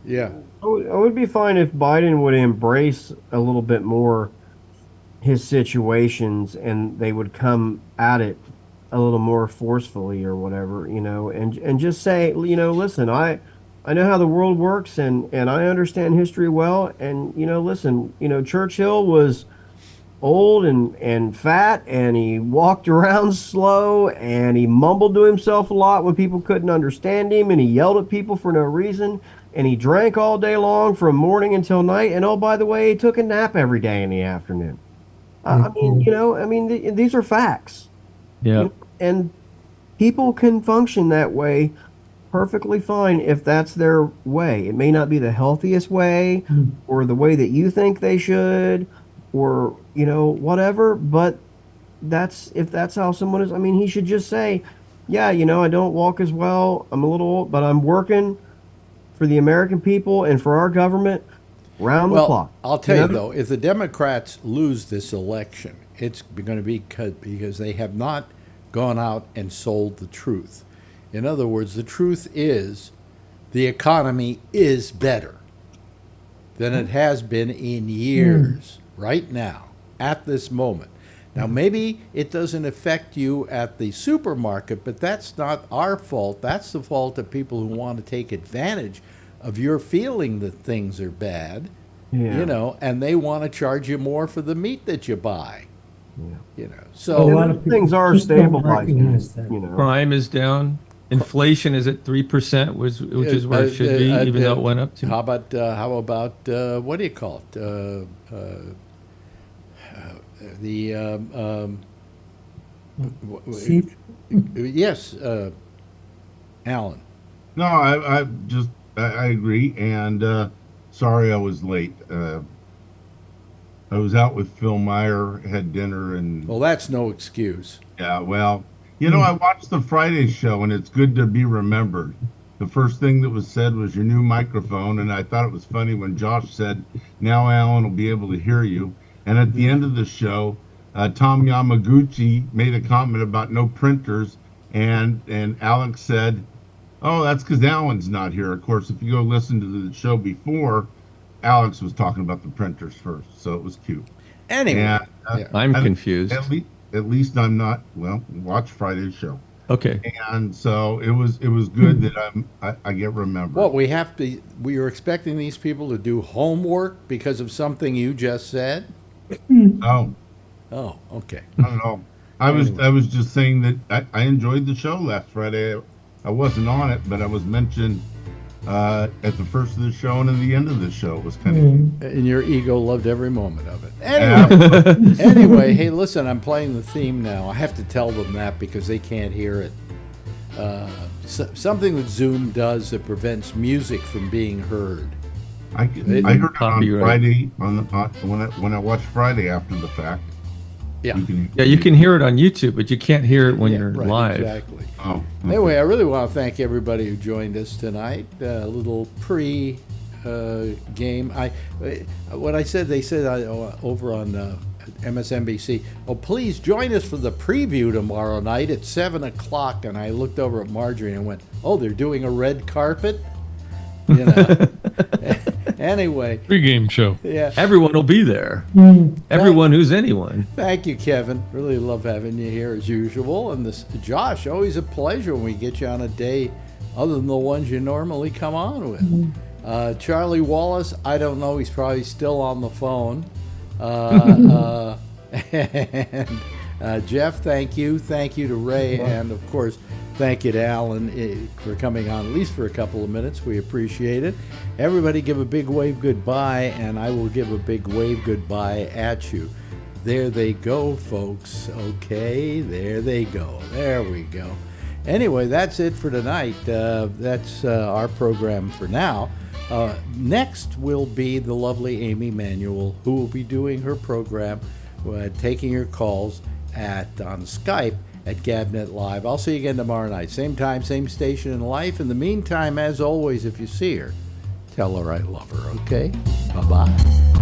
K: Yeah.
P: I would be fine if Biden would embrace a little bit more his situations and they would come at it a little more forcefully or whatever, and just say, listen, I know how the world works and I understand history well. And, listen, Churchill was old and fat and he walked around slow and he mumbled to himself a lot when people couldn't understand him and he yelled at people for no reason and he drank all day long from morning until night. And oh, by the way, he took a nap every day in the afternoon. These are facts.
O: Yeah.
P: And people can function that way perfectly fine if that's their way. It may not be the healthiest way or the way that you think they should or, whatever, but if that's how someone is, he should just say, yeah, I don't walk as well. I'm a little old, but I'm working for the American people and for our government round the clock.
K: I'll tell you though, if the Democrats lose this election, it's going to be because they have not gone out and sold the truth. In other words, the truth is the economy is better than it has been in years right now, at this moment. Now, maybe it doesn't affect you at the supermarket, but that's not our fault. That's the fault of people who want to take advantage of your feeling that things are bad, and they want to charge you more for the meat that you buy. So
P: a lot of things are stabilizing.
O: Crime is down. Inflation is at 3%, which is where it should be, even though it went up to.
K: How about what do you call it? Yes, Alan.
S: No, I agree, and sorry I was late. I was out with Phil Meyer, had dinner, and...
K: Well, that's no excuse.
S: Yeah, well, I watched the Friday show, and it's good to be remembered. The first thing that was said was your new microphone, and I thought it was funny when Josh said, now Alan will be able to hear you. And at the end of the show, Tom Yamaguchi made a comment about no printers, and Alex said, oh, that's because Alan's not here. Of course, if you go listen to the show before, Alex was talking about the printers first, so it was cute.
K: Anyway,
O: I'm confused.
S: At least I'm not. Well, watch Friday's show.
O: Okay.
S: And so it was good that I get remembered.
K: Well, we are expecting these people to do homework because of something you just said.
S: Oh,
K: okay.
S: I don't know. I was just saying that I enjoyed the show last Friday. I wasn't on it, but I was mentioned at the first of the show and at the end of the show. It was kind of
K: and your ego loved every moment of it. Anyway, hey, listen, I'm playing the theme now. I have to tell them that because they can't hear it. Something that Zoom does that prevents music from being heard.
S: I heard it on Friday when I watched Friday after the fact.
K: Yeah,
O: you can hear it on YouTube, but you can't hear it when you're live.
K: Exactly.
S: Oh. Okay.
K: Anyway, I really want to thank everybody who joined us tonight. A little pre-game. What I said, they said over on MSNBC. Oh, please join us for the preview tomorrow night at 7 o'clock. And I looked over at Marjorie and went, "Oh, they're doing a red carpet." Anyway,
Q: pre-game show.
K: Yeah,
O: everyone will be there. Everyone who's anyone.
K: Thank you, Kevin. Really love having you here as usual. And this Josh, always a pleasure when we get you on a day other than the ones you normally come on with. Charlie Wallace, I don't know. He's probably still on the phone. And Jeff, thank you. Thank you to Ray, and of course, thank you to Alan for coming on at least for a couple of minutes. We appreciate it. Everybody give a big wave goodbye, and I will give a big wave goodbye at you. There they go, folks. Okay, there they go. There we go. Anyway, that's it for tonight. That's our program for now. Next will be the lovely Amy Manuel, who will be doing her program, taking your calls on Skype at Gabnet Live. I'll see you again tomorrow night. Same time, same station in life. In the meantime, as always, if you see her, tell her I love her, okay? Bye-bye.